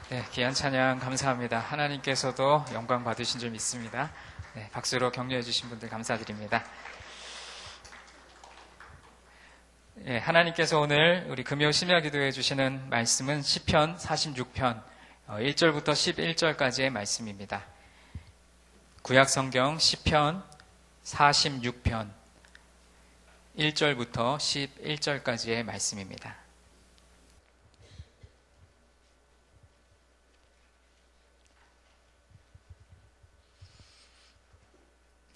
네, 귀한 찬양 감사합니다. 하나님께서도 영광 받으신 줄 믿습니다. 네, 박수로 격려해 주신 분들 감사드립니다. 네, 하나님께서 오늘 우리 금요 심야 기도해 주시는 말씀은 시편 46편 1절부터 11절까지의 말씀입니다. 구약성경 시편 46편 1절부터 11절까지의 말씀입니다.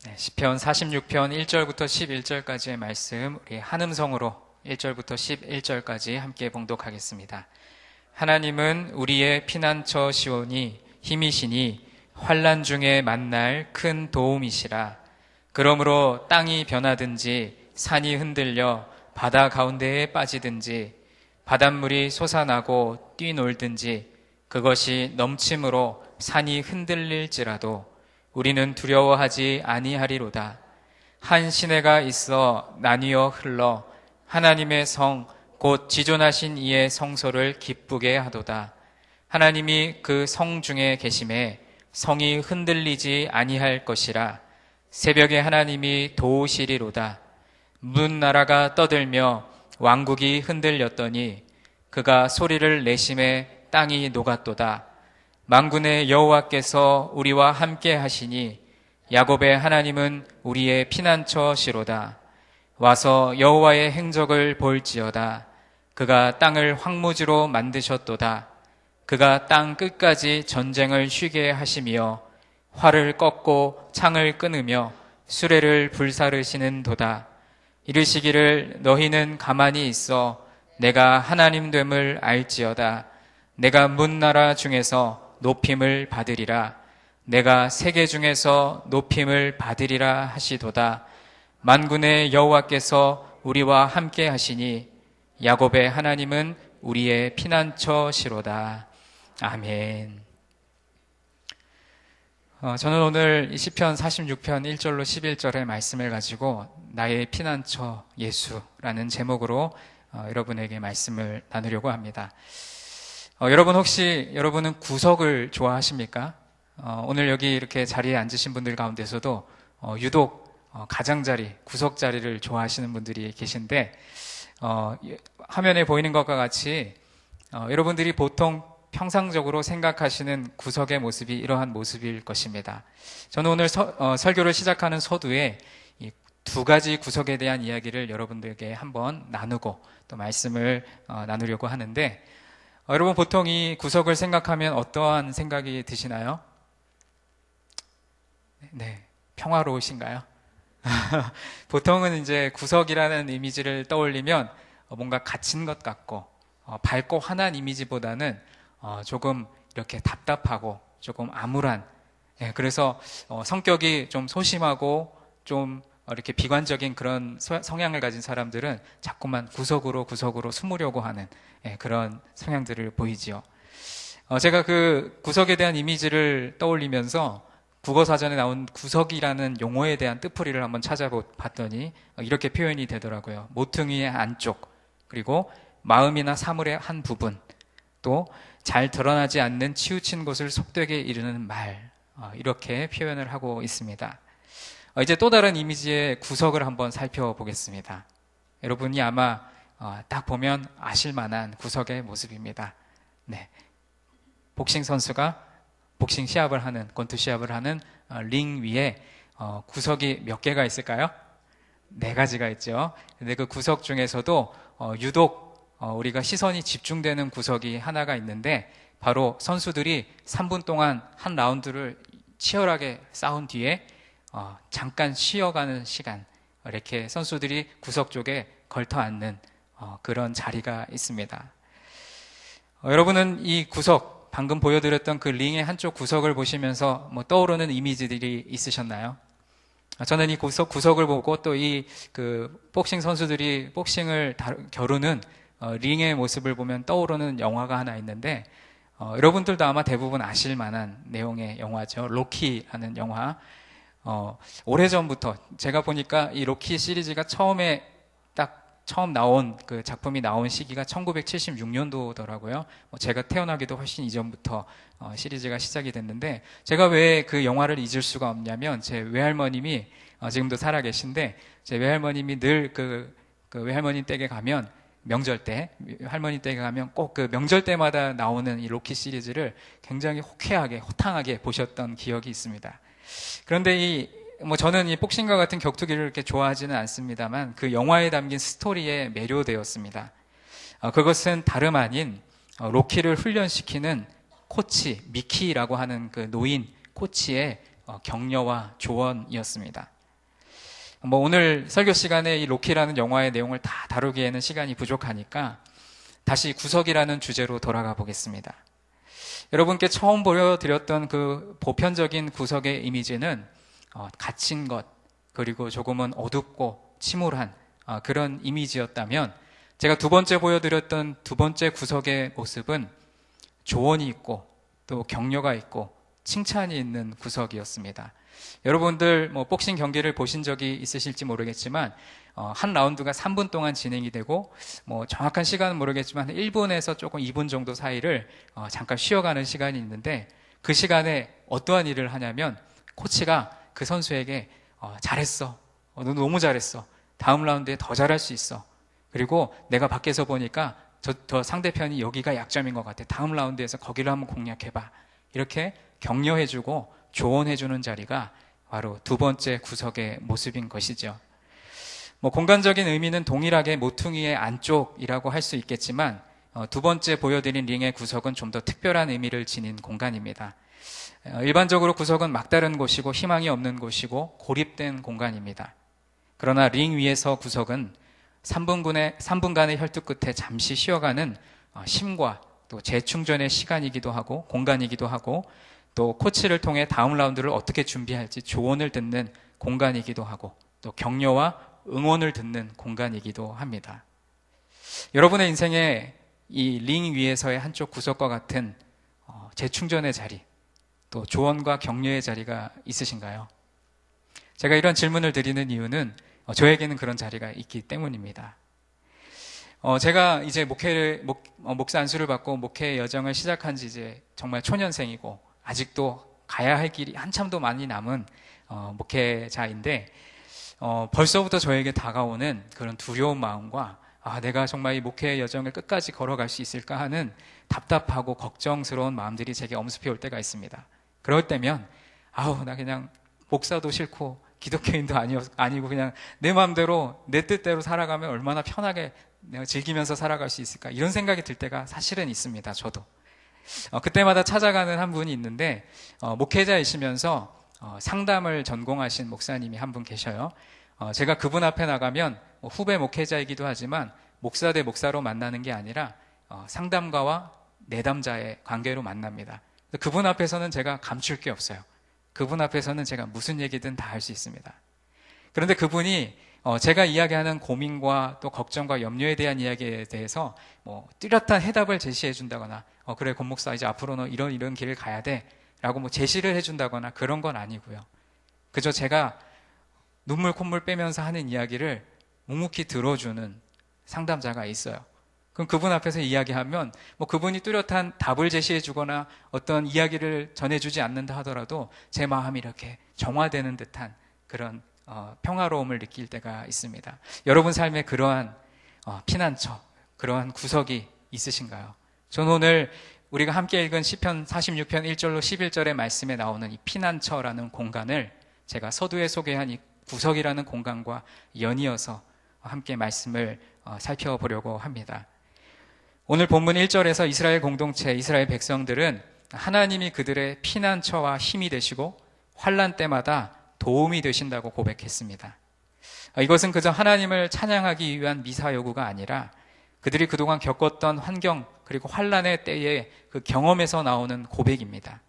네, 시편 46편 1절부터 11절까지의 말씀 우리 한음성으로 1절부터 11절까지 함께 봉독하겠습니다. 하나님은 우리의 피난처 시오니 힘이시니 환난 중에 만날 큰 도움이시라. 그러므로 땅이 변하든지 산이 흔들려 바다 가운데에 빠지든지 바닷물이 솟아나고 뛰놀든지 그것이 넘침으로 산이 흔들릴지라도 우리는 두려워하지 아니하리로다. 한 시내가 있어 나뉘어 흘러 하나님의 성 곧 지존하신 이의 성소를 기쁘게 하도다. 하나님이 그 성 중에 계심에 성이 흔들리지 아니할 것이라. 새벽에 하나님이 도우시리로다. 문 나라가 떠들며 왕국이 흔들렸더니 그가 소리를 내심에 땅이 녹았도다. 만군의 여호와께서 우리와 함께 하시니 야곱의 하나님은 우리의 피난처시로다. 와서 여호와의 행적을 볼지어다. 그가 땅을 황무지로 만드셨도다. 그가 땅 끝까지 전쟁을 쉬게 하시며 활을 꺾고 창을 끊으며 수레를 불사르시는 도다. 이르시기를 너희는 가만히 있어 내가 하나님 됨을 알지어다. 내가 문나라 중에서 높임을 받으리라. 내가 세계 중에서 높임을 받으리라 하시도다. 만군의 여호와께서 우리와 함께 하시니 야곱의 하나님은 우리의 피난처시로다. 아멘. 저는 오늘 시편 46편 1절로 11절의 말씀을 가지고 나의 피난처 예수라는 제목으로 여러분에게 말씀을 나누려고 합니다. 여러분 혹시 여러분은 구석을 좋아하십니까? 오늘 여기 이렇게 자리에 앉으신 분들 가운데서도 유독 가장자리, 구석자리를 좋아하시는 분들이 계신데 화면에 보이는 것과 같이 여러분들이 보통 평상적으로 생각하시는 구석의 모습이 이러한 모습일 것입니다. 저는 오늘 설교를 시작하는 서두에 이 두 가지 구석에 대한 이야기를 여러분들에게 한번 나누고 또 말씀을 나누려고 하는데 여러분 보통 이 구석을 생각하면 어떠한 생각이 드시나요? 네, 평화로우신가요? 보통은 이제 구석이라는 이미지를 떠올리면 뭔가 갇힌 것 같고 밝고 환한 이미지보다는 조금 이렇게 답답하고 조금 암울한, 그래서 성격이 좀 소심하고 좀 이렇게 비관적인 그런 성향을 가진 사람들은 자꾸만 구석으로 숨으려고 하는 그런 성향들을 보이지요. 제가 그 구석에 대한 이미지를 떠올리면서 국어사전에 나온 구석이라는 용어에 대한 뜻풀이를 한번 찾아봤더니 이렇게 표현이 되더라고요. 모퉁이의 안쪽, 그리고 마음이나 사물의 한 부분, 또 잘 드러나지 않는 치우친 곳을 속되게 이르는 말, 이렇게 표현을 하고 있습니다. 이제 또 다른 이미지의 구석을 한번 살펴보겠습니다. 여러분이 아마 딱 보면 아실 만한 구석의 모습입니다. 네, 복싱 선수가 복싱 시합을 하는, 권투 시합을 하는 링 위에 구석이 몇 개가 있을까요? 4가지가 있죠. 근데 그 구석 중에서도 유독 우리가 시선이 집중되는 구석이 하나가 있는데 바로 선수들이 3분 동안 한 라운드를 치열하게 싸운 뒤에 잠깐 쉬어가는 시간, 이렇게 선수들이 구석 쪽에 걸터 앉는 그런 자리가 있습니다. 여러분은 이 구석, 방금 보여드렸던 그 링의 한쪽 구석을 보시면서 떠오르는 이미지들이 있으셨나요? 저는 이 구석을 보고 또 이 그 복싱 선수들이 복싱을 겨루는 링의 모습을 보면 떠오르는 영화가 하나 있는데 여러분들도 아마 대부분 아실 만한 내용의 영화죠. 로키라는 영화. 오래전부터 제가 보니까 이 로키 시리즈가 처음에 딱 처음 나온 그 작품이 나온 시기가 1976년도더라고요. 제가 태어나기도 훨씬 이전부터 시리즈가 시작이 됐는데, 제가 왜 그 영화를 잊을 수가 없냐면, 제 외할머님이 지금도 살아계신데, 제 외할머님이 늘 그 외할머니 댁에 가면, 명절 때, 할머니 댁에 가면 꼭 그 명절 때마다 나오는 이 로키 시리즈를 굉장히 호쾌하게, 호탕하게 보셨던 기억이 있습니다. 그런데 저는 이 복싱과 같은 격투기를 그렇게 좋아하지는 않습니다만, 그 영화에 담긴 스토리에 매료되었습니다. 그것은 다름 아닌 로키를 훈련시키는 코치, 미키라고 하는 그 노인 코치의 격려와 조언이었습니다. 오늘 설교 시간에 이 로키라는 영화의 내용을 다 다루기에는 시간이 부족하니까 다시 구석이라는 주제로 돌아가 보겠습니다. 여러분께 처음 보여드렸던 그 보편적인 구석의 이미지는 갇힌 것, 그리고 조금은 어둡고 침울한 그런 이미지였다면, 제가 두 번째 보여드렸던 두 번째 구석의 모습은 조언이 있고 또 격려가 있고 칭찬이 있는 구석이었습니다. 여러분들 복싱 경기를 보신 적이 있으실지 모르겠지만, 한 라운드가 3분 동안 진행이 되고, 정확한 시간은 모르겠지만 1분에서 조금 2분 정도 사이를 잠깐 쉬어가는 시간이 있는데, 그 시간에 어떠한 일을 하냐면 코치가 그 선수에게 잘했어, 너 너무 잘했어, 다음 라운드에 더 잘할 수 있어, 그리고 내가 밖에서 보니까 저 상대편이 여기가 약점인 것 같아, 다음 라운드에서 거기를 한번 공략해봐, 이렇게 격려해주고 조언해주는 자리가 바로 두 번째 구석의 모습인 것이죠. 공간적인 의미는 동일하게 모퉁이의 안쪽이라고 할 수 있겠지만, 두 번째 보여드린 링의 구석은 좀 더 특별한 의미를 지닌 공간입니다. 일반적으로 구석은 막다른 곳이고 희망이 없는 곳이고 고립된 공간입니다. 그러나 링 위에서 구석은 3분간의 혈투 끝에 잠시 쉬어가는 쉼과 또 재충전의 시간이기도 하고 공간이기도 하고, 또 코치를 통해 다음 라운드를 어떻게 준비할지 조언을 듣는 공간이기도 하고, 또 격려와 응원을 듣는 공간이기도 합니다. 여러분의 인생에 이 링 위에서의 한쪽 구석과 같은 재충전의 자리, 또 조언과 격려의 자리가 있으신가요? 제가 이런 질문을 드리는 이유는 저에게는 그런 자리가 있기 때문입니다. 제가 이제 목사 안수를 받고 목회 여정을 시작한 지 이제 정말 초년생이고, 아직도 가야 할 길이 한참도 많이 남은 목회자인데, 벌써부터 저에게 다가오는 그런 두려운 마음과 내가 정말 이 목회 여정을 끝까지 걸어갈 수 있을까 하는 답답하고 걱정스러운 마음들이 제게 엄습해 올 때가 있습니다. 그럴 때면 나 그냥 목사도 싫고 기독교인도 아니고 그냥 내 마음대로 내 뜻대로 살아가면 얼마나 편하게 내가 즐기면서 살아갈 수 있을까, 이런 생각이 들 때가 사실은 있습니다. 저도 그때마다 찾아가는 한 분이 있는데, 목회자이시면서 상담을 전공하신 목사님이 한 분 계셔요. 제가 그분 앞에 나가면 후배 목회자이기도 하지만 목사 대 목사로 만나는 게 아니라 상담가와 내담자의 관계로 만납니다. 그분 앞에서는 제가 감출 게 없어요. 그분 앞에서는 제가 무슨 얘기든 다 할 수 있습니다. 그런데 그분이 제가 이야기하는 고민과 또 걱정과 염려에 대한 이야기에 대해서 뚜렷한 해답을 제시해 준다거나, 그래 권 목사 이제 앞으로는 이런 길을 가야 돼 라고 제시를 해준다거나 그런 건 아니고요. 그저 제가 눈물 콧물 빼면서 하는 이야기를 묵묵히 들어주는 상담자가 있어요. 그럼 그분 앞에서 이야기하면 그분이 뚜렷한 답을 제시해 주거나 어떤 이야기를 전해주지 않는다 하더라도 제 마음이 이렇게 정화되는 듯한 그런 평화로움을 느낄 때가 있습니다. 여러분 삶에 그러한 피난처, 그러한 구석이 있으신가요? 저는 오늘 우리가 함께 읽은 시편 46편 1절로 11절의 말씀에 나오는 이 피난처라는 공간을 제가 서두에 소개한 이 구석이라는 공간과 연이어서 함께 말씀을 살펴보려고 합니다. 오늘 본문 1절에서 이스라엘 공동체, 이스라엘 백성들은 하나님이 그들의 피난처와 힘이 되시고 환난 때마다 도움이 되신다고 고백했습니다. 이것은 그저 하나님을 찬양하기 위한 미사 여구가 아니라 그들이 그동안 겪었던 환경 그리고 환난의 때의 그 경험에서 나오는 고백입니다.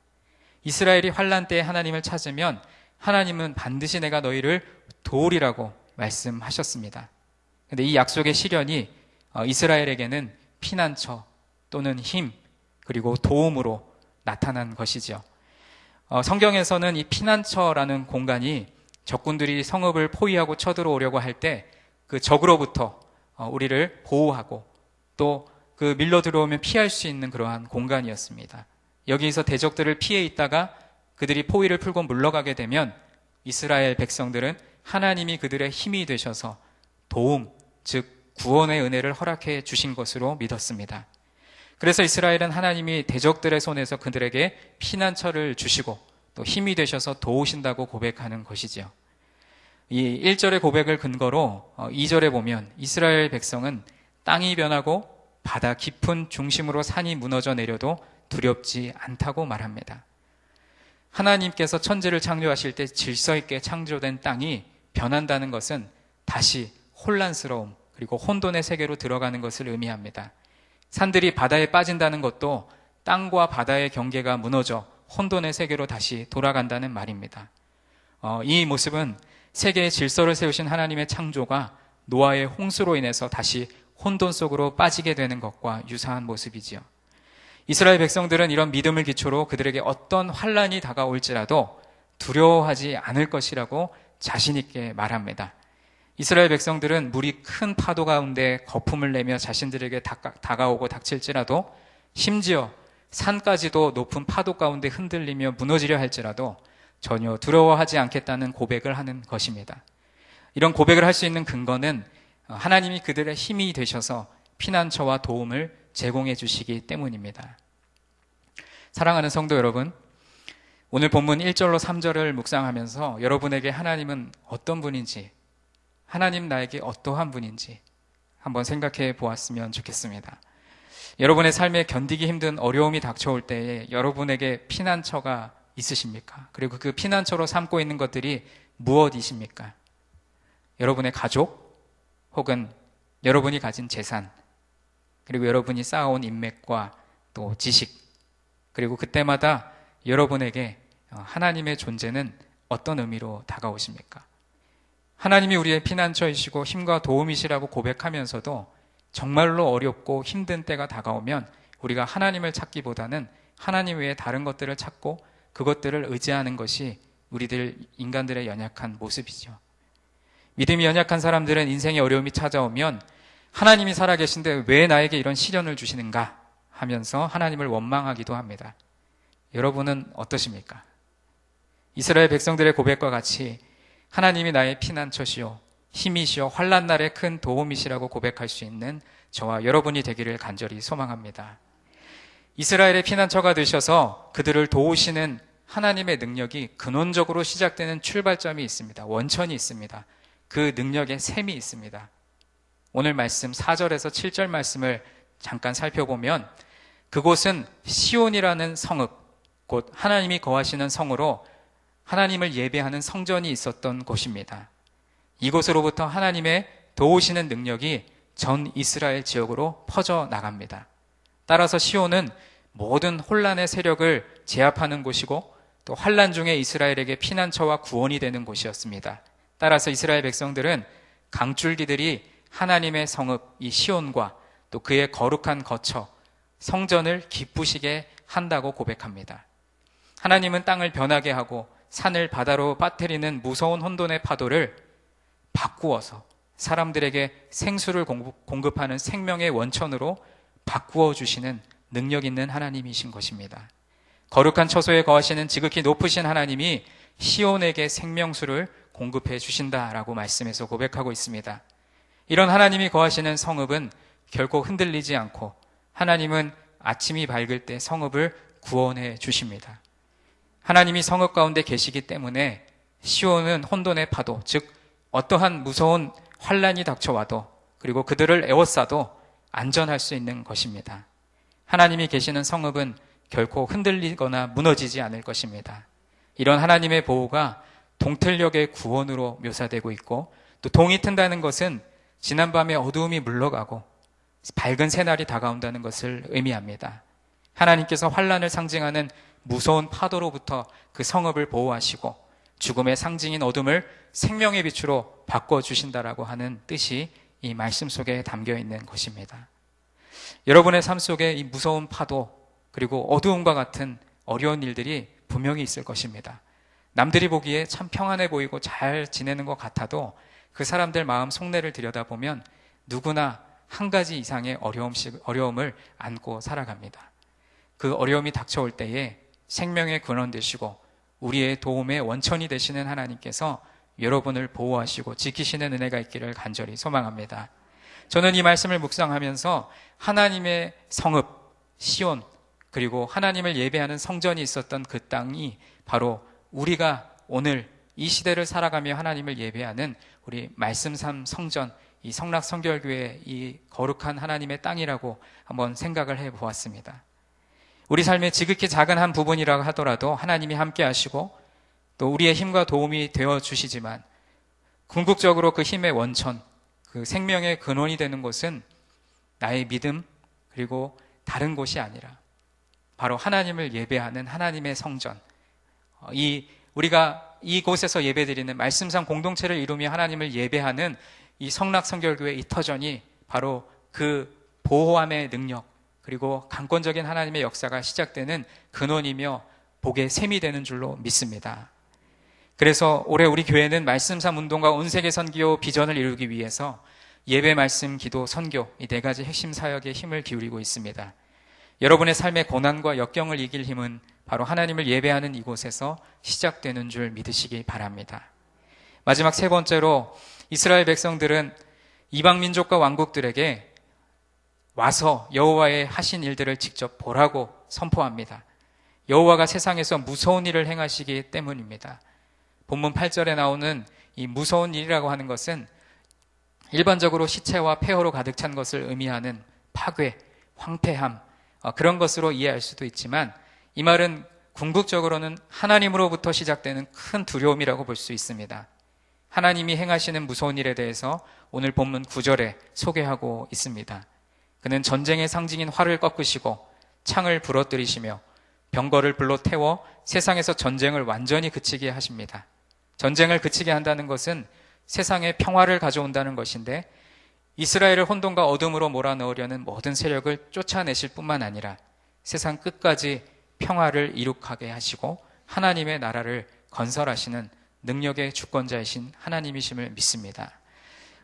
이스라엘이 환난 때에 하나님을 찾으면 하나님은 반드시 내가 너희를 도우리라고 말씀하셨습니다. 그런데 이 약속의 실현이 이스라엘에게는 피난처 또는 힘 그리고 도움으로 나타난 것이죠. 성경에서는 이 피난처라는 공간이 적군들이 성읍을 포위하고 쳐들어오려고 할 때 그 적으로부터 우리를 보호하고 또 그 밀려 들어오면 피할 수 있는 그러한 공간이었습니다. 여기서 대적들을 피해 있다가 그들이 포위를 풀고 물러가게 되면 이스라엘 백성들은 하나님이 그들의 힘이 되셔서 도움, 즉 구원의 은혜를 허락해 주신 것으로 믿었습니다. 그래서 이스라엘은 하나님이 대적들의 손에서 그들에게 피난처를 주시고 또 힘이 되셔서 도우신다고 고백하는 것이지요. 이 1절의 고백을 근거로 2절에 보면 이스라엘 백성은 땅이 변하고 바다 깊은 중심으로 산이 무너져 내려도 두렵지 않다고 말합니다. 하나님께서 천지를 창조하실 때 질서 있게 창조된 땅이 변한다는 것은 다시 혼란스러움 그리고 혼돈의 세계로 들어가는 것을 의미합니다. 산들이 바다에 빠진다는 것도 땅과 바다의 경계가 무너져 혼돈의 세계로 다시 돌아간다는 말입니다. 이 모습은 세계의 질서를 세우신 하나님의 창조가 노아의 홍수로 인해서 다시 혼돈 속으로 빠지게 되는 것과 유사한 모습이지요. 이스라엘 백성들은 이런 믿음을 기초로 그들에게 어떤 환란이 다가올지라도 두려워하지 않을 것이라고 자신 있게 말합니다. 이스라엘 백성들은 물이 큰 파도 가운데 거품을 내며 자신들에게 다가오고 닥칠지라도 심지어 산까지도 높은 파도 가운데 흔들리며 무너지려 할지라도 전혀 두려워하지 않겠다는 고백을 하는 것입니다. 이런 고백을 할 수 있는 근거는 하나님이 그들의 힘이 되셔서 피난처와 도움을 제공해 주시기 때문입니다. 사랑하는 성도 여러분, 오늘 본문 1절로 3절을 묵상하면서 여러분에게 하나님은 어떤 분인지, 하나님 나에게 어떠한 분인지 한번 생각해 보았으면 좋겠습니다. 여러분의 삶에 견디기 힘든 어려움이 닥쳐올 때에 여러분에게 피난처가 있으십니까? 그리고 그 피난처로 삼고 있는 것들이 무엇이십니까? 여러분의 가족, 혹은 여러분이 가진 재산, 그리고 여러분이 쌓아온 인맥과 또 지식, 그리고 그때마다 여러분에게 하나님의 존재는 어떤 의미로 다가오십니까? 하나님이 우리의 피난처이시고 힘과 도움이시라고 고백하면서도 정말로 어렵고 힘든 때가 다가오면 우리가 하나님을 찾기보다는 하나님 외에 다른 것들을 찾고 그것들을 의지하는 것이 우리들 인간들의 연약한 모습이죠. 믿음이 연약한 사람들은 인생의 어려움이 찾아오면 하나님이 살아계신데 왜 나에게 이런 시련을 주시는가 하면서 하나님을 원망하기도 합니다. 여러분은 어떠십니까? 이스라엘 백성들의 고백과 같이 하나님이 나의 피난처시요 힘이시요 환난 날에 큰 도움이시라고 고백할 수 있는 저와 여러분이 되기를 간절히 소망합니다. 이스라엘의 피난처가 되셔서 그들을 도우시는 하나님의 능력이 근원적으로 시작되는 출발점이 있습니다. 원천이 있습니다. 그 능력의 셈이 있습니다. 오늘 말씀 4절에서 7절 말씀을 잠깐 살펴보면 그곳은 시온이라는 성읍, 곧 하나님이 거하시는 성으로 하나님을 예배하는 성전이 있었던 곳입니다. 이곳으로부터 하나님의 도우시는 능력이 전 이스라엘 지역으로 퍼져 나갑니다. 따라서 시온은 모든 혼란의 세력을 제압하는 곳이고 또 환란 중에 이스라엘에게 피난처와 구원이 되는 곳이었습니다. 따라서 이스라엘 백성들은 강줄기들이 하나님의 성읍 이 시온과 또 그의 거룩한 거처 성전을 기쁘시게 한다고 고백합니다. 하나님은 땅을 변하게 하고 산을 바다로 빠뜨리는 무서운 혼돈의 파도를 바꾸어서 사람들에게 생수를 공급하는 생명의 원천으로 바꾸어 주시는 능력 있는 하나님이신 것입니다. 거룩한 처소에 거하시는 지극히 높으신 하나님이 시온에게 생명수를 공급해 주신다라고 말씀해서 고백하고 있습니다. 이런 하나님이 거하시는 성읍은 결코 흔들리지 않고 하나님은 아침이 밝을 때 성읍을 구원해 주십니다. 하나님이 성읍 가운데 계시기 때문에 시온은 혼돈의 파도, 즉 어떠한 무서운 환란이 닥쳐와도 그리고 그들을 에워싸도 안전할 수 있는 것입니다. 하나님이 계시는 성읍은 결코 흔들리거나 무너지지 않을 것입니다. 이런 하나님의 보호가 동틀녘의 구원으로 묘사되고 있고 또 동이 튼다는 것은 지난밤의 어두움이 물러가고 밝은 새날이 다가온다는 것을 의미합니다. 하나님께서 환란을 상징하는 무서운 파도로부터 그 성읍을 보호하시고 죽음의 상징인 어둠을 생명의 빛으로 바꿔주신다라고 하는 뜻이 이 말씀 속에 담겨 있는 것입니다. 여러분의 삶 속에 이 무서운 파도 그리고 어두움과 같은 어려운 일들이 분명히 있을 것입니다. 남들이 보기에 참 평안해 보이고 잘 지내는 것 같아도 그 사람들 마음 속내를 들여다보면 누구나 한 가지 이상의 어려움을 안고 살아갑니다. 그 어려움이 닥쳐올 때에 생명의 근원 되시고 우리의 도움의 원천이 되시는 하나님께서 여러분을 보호하시고 지키시는 은혜가 있기를 간절히 소망합니다. 저는 이 말씀을 묵상하면서 하나님의 성읍, 시온, 그리고 하나님을 예배하는 성전이 있었던 그 땅이 바로 우리가 오늘 이 시대를 살아가며 하나님을 예배하는 우리 말씀삼 성전, 이 성락성결교회 이 거룩한 하나님의 땅이라고 한번 생각을 해보았습니다. 우리 삶의 지극히 작은 한 부분이라고 하더라도 하나님이 함께 하시고 또 우리의 힘과 도움이 되어 주시지만 궁극적으로 그 힘의 원천, 그 생명의 근원이 되는 곳은 나의 믿음 그리고 다른 곳이 아니라 바로 하나님을 예배하는 하나님의 성전, 우리가 이곳에서 예배드리는 말씀상 공동체를 이루며 하나님을 예배하는 이 성락성결교회 이 터전이 바로 그 보호함의 능력 그리고 강권적인 하나님의 역사가 시작되는 근원이며 복의 샘이 되는 줄로 믿습니다. 그래서 올해 우리 교회는 말씀삼 운동과 온 세계 선교 비전을 이루기 위해서 예배, 말씀, 기도, 선교 이 네 가지 핵심 사역에 힘을 기울이고 있습니다. 여러분의 삶의 고난과 역경을 이길 힘은 바로 하나님을 예배하는 이곳에서 시작되는 줄 믿으시기 바랍니다. 마지막 세 번째로 이스라엘 백성들은 이방 민족과 왕국들에게 와서 여호와의 하신 일들을 직접 보라고 선포합니다. 여호와가 세상에서 무서운 일을 행하시기 때문입니다. 본문 8절에 나오는 이 무서운 일이라고 하는 것은 일반적으로 시체와 폐허로 가득 찬 것을 의미하는 파괴, 황폐함, 그런 것으로 이해할 수도 있지만 이 말은 궁극적으로는 하나님으로부터 시작되는 큰 두려움이라고 볼 수 있습니다. 하나님이 행하시는 무서운 일에 대해서 오늘 본문 9절에 소개하고 있습니다. 그는 전쟁의 상징인 활을 꺾으시고 창을 부러뜨리시며 병거를 불로 태워 세상에서 전쟁을 완전히 그치게 하십니다. 전쟁을 그치게 한다는 것은 세상에 평화를 가져온다는 것인데 이스라엘을 혼돈과 어둠으로 몰아넣으려는 모든 세력을 쫓아내실 뿐만 아니라 세상 끝까지 평화를 이룩하게 하시고 하나님의 나라를 건설하시는 능력의 주권자이신 하나님이심을 믿습니다.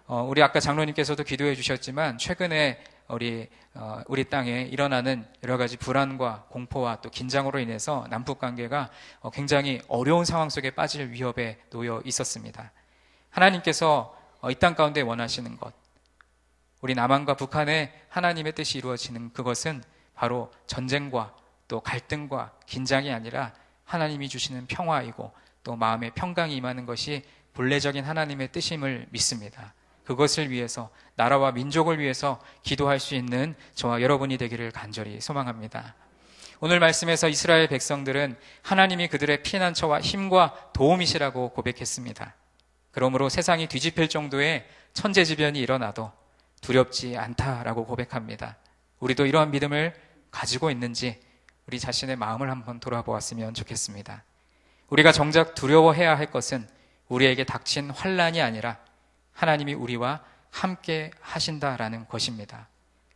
우리 아까 장로님께서도 기도해 주셨지만 최근에 우리 땅에 일어나는 여러 가지 불안과 공포와 또 긴장으로 인해서 남북 관계가 굉장히 어려운 상황 속에 빠질 위협에 놓여 있었습니다. 하나님께서 이 땅 가운데 원하시는 것, 우리 남한과 북한의 하나님의 뜻이 이루어지는 그것은 바로 전쟁과 또 갈등과 긴장이 아니라 하나님이 주시는 평화이고 또 마음의 평강이 임하는 것이 본래적인 하나님의 뜻임을 믿습니다. 그것을 위해서 나라와 민족을 위해서 기도할 수 있는 저와 여러분이 되기를 간절히 소망합니다. 오늘 말씀에서 이스라엘 백성들은 하나님이 그들의 피난처와 힘과 도움이시라고 고백했습니다. 그러므로 세상이 뒤집힐 정도의 천재지변이 일어나도 두렵지 않다라고 고백합니다. 우리도 이러한 믿음을 가지고 있는지 우리 자신의 마음을 한번 돌아보았으면 좋겠습니다. 우리가 정작 두려워해야 할 것은 우리에게 닥친 환난이 아니라 하나님이 우리와 함께 하신다라는 것입니다.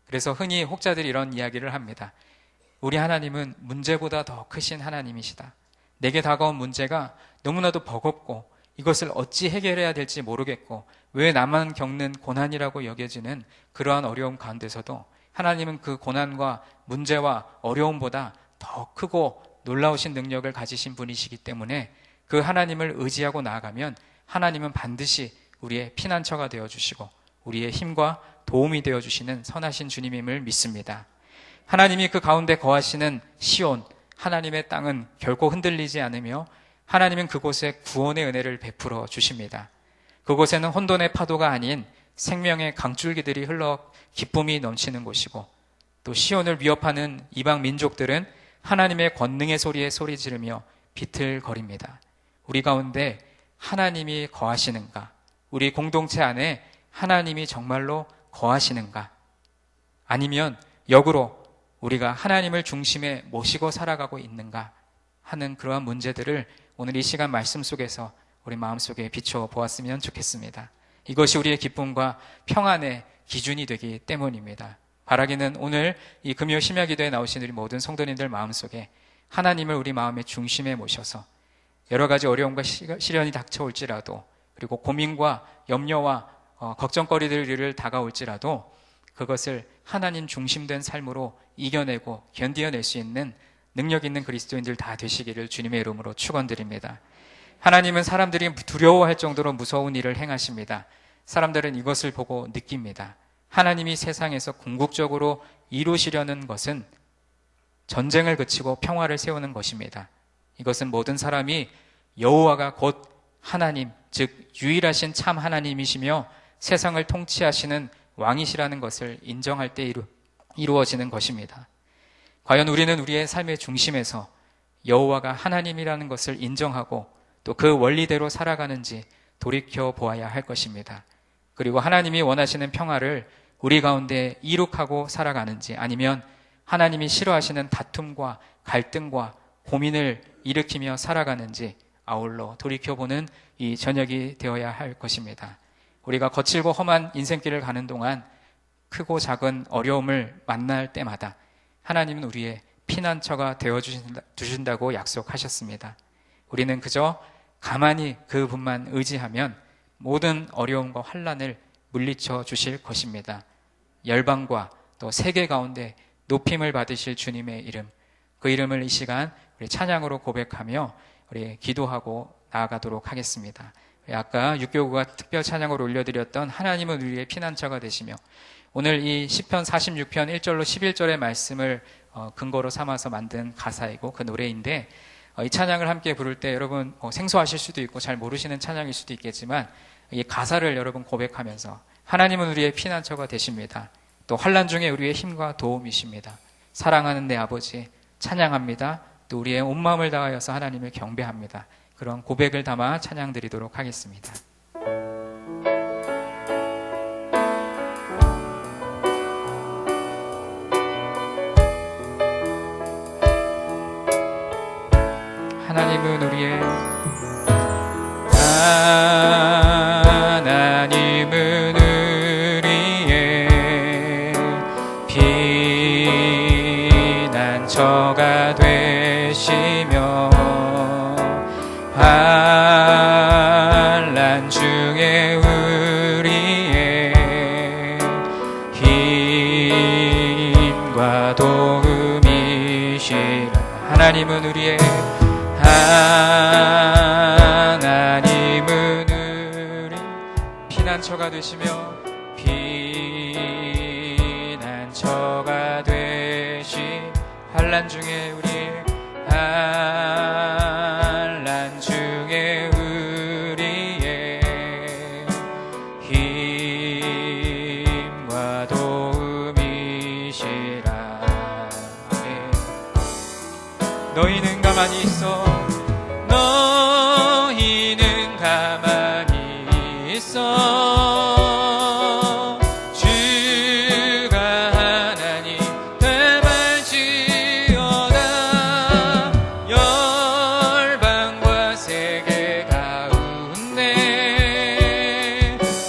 그래서 흔히 혹자들이 이런 이야기를 합니다. 우리 하나님은 문제보다 더 크신 하나님이시다. 내게 다가온 문제가 너무나도 버겁고 이것을 어찌 해결해야 될지 모르겠고 왜 나만 겪는 고난이라고 여겨지는 그러한 어려움 가운데서도 하나님은 그 고난과 문제와 어려움보다 더 크고 놀라우신 능력을 가지신 분이시기 때문에 그 하나님을 의지하고 나아가면 하나님은 반드시 우리의 피난처가 되어주시고 우리의 힘과 도움이 되어주시는 선하신 주님임을 믿습니다. 하나님이 그 가운데 거하시는 시온, 하나님의 땅은 결코 흔들리지 않으며 하나님은 그곳에 구원의 은혜를 베풀어 주십니다. 그곳에는 혼돈의 파도가 아닌 생명의 강줄기들이 흘러 기쁨이 넘치는 곳이고 또 시온을 위협하는 이방 민족들은 하나님의 권능의 소리에 소리 지르며 비틀거립니다. 우리 가운데 하나님이 거하시는가? 우리 공동체 안에 하나님이 정말로 거하시는가? 아니면 역으로 우리가 하나님을 중심에 모시고 살아가고 있는가 하는 그러한 문제들을 오늘 이 시간 말씀 속에서 우리 마음속에 비춰보았으면 좋겠습니다. 이것이 우리의 기쁨과 평안의 기준이 되기 때문입니다. 바라기는 오늘 이 금요 심야 기도에 나오신 우리 모든 성도님들 마음속에 하나님을 우리 마음의 중심에 모셔서 여러 가지 어려움과 시련이 닥쳐올지라도 그리고 고민과 염려와 걱정거리들이 다가올지라도 그것을 하나님 중심된 삶으로 이겨내고 견디어낼 수 있는 능력 있는 그리스도인들 다 되시기를 주님의 이름으로 축원드립니다. 하나님은 사람들이 두려워할 정도로 무서운 일을 행하십니다. 사람들은 이것을 보고 느낍니다. 하나님이 세상에서 궁극적으로 이루시려는 것은 전쟁을 그치고 평화를 세우는 것입니다. 이것은 모든 사람이 여호와가 곧 하나님, 즉 유일하신 참 하나님이시며 세상을 통치하시는 왕이시라는 것을 인정할 때 이루어지는 것입니다. 과연 우리는 우리의 삶의 중심에서 여호와가 하나님이라는 것을 인정하고 또 그 원리대로 살아가는지 돌이켜 보아야 할 것입니다. 그리고 하나님이 원하시는 평화를 우리 가운데 이룩하고 살아가는지, 아니면 하나님이 싫어하시는 다툼과 갈등과 고민을 일으키며 살아가는지 아울러 돌이켜보는 이 저녁이 되어야 할 것입니다. 우리가 거칠고 험한 인생길을 가는 동안 크고 작은 어려움을 만날 때마다 하나님은 우리의 피난처가 되어주신다고 약속하셨습니다. 우리는 그저 가만히 그분만 의지하면 모든 어려움과 환난을 물리쳐 주실 것입니다. 열방과 또 세계 가운데 높임을 받으실 주님의 이름, 그 이름을 이 시간 우리 찬양으로 고백하며 우리 기도하고 나아가도록 하겠습니다. 아까 육교구가 특별 찬양으로 올려드렸던 하나님은 우리의 피난처가 되시며, 오늘 이 시편 46편 1절로 11절의 말씀을 근거로 삼아서 만든 가사이고 그 노래인데, 이 찬양을 함께 부를 때 여러분 생소하실 수도 있고 잘 모르시는 찬양일 수도 있겠지만 이 가사를 여러분 고백하면서 하나님은 우리의 피난처가 되십니다. 또 환난 중에 우리의 힘과 도움이십니다. 사랑하는 내 아버지 찬양합니다. 또 우리의 온 마음을 다하여서 하나님을 경배합니다. 그런 고백을 담아 찬양 드리도록 하겠습니다. 하나님은 우리의 피난처가 되시며 환난 중에 우리의 힘과 도움이시라. 하나님은 우리의 피난처가 되시며 피난처가 되시 환난 중에 우리의 환난 중에 우리의 힘과 도움이시라. 너희는 가만히 있어. 너희는 가만히 있어. 주가 하나님 되발지어다. 열방과 세계 가운데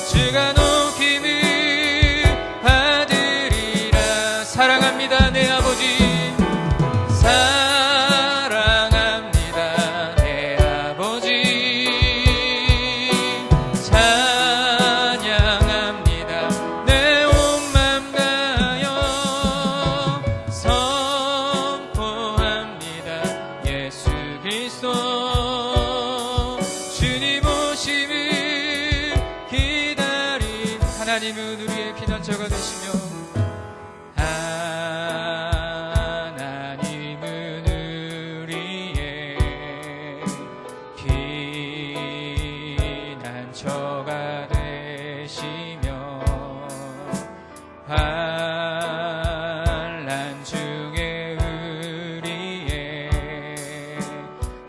주가 높임을 받으리라. 사랑합니다 내 아버지. 하나님은 우리의 피난처가 되시며 하나님은 우리의 피난처가 되시며 환난 중에 우리의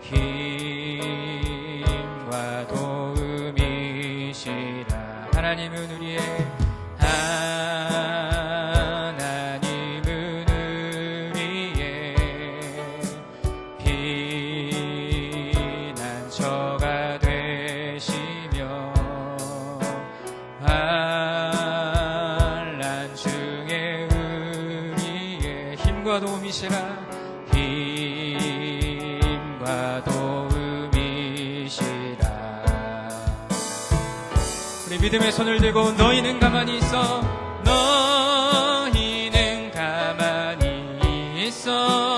힘과 도움이시라. 하나님은 우리의 피난처가 되시며 환난 중에 우리의 힘과 도움이시라. 힘과 도움이시라. 우리 우리 믿음의 손을 들고 너희는 가만히 있어. 너희는 가만히 있어.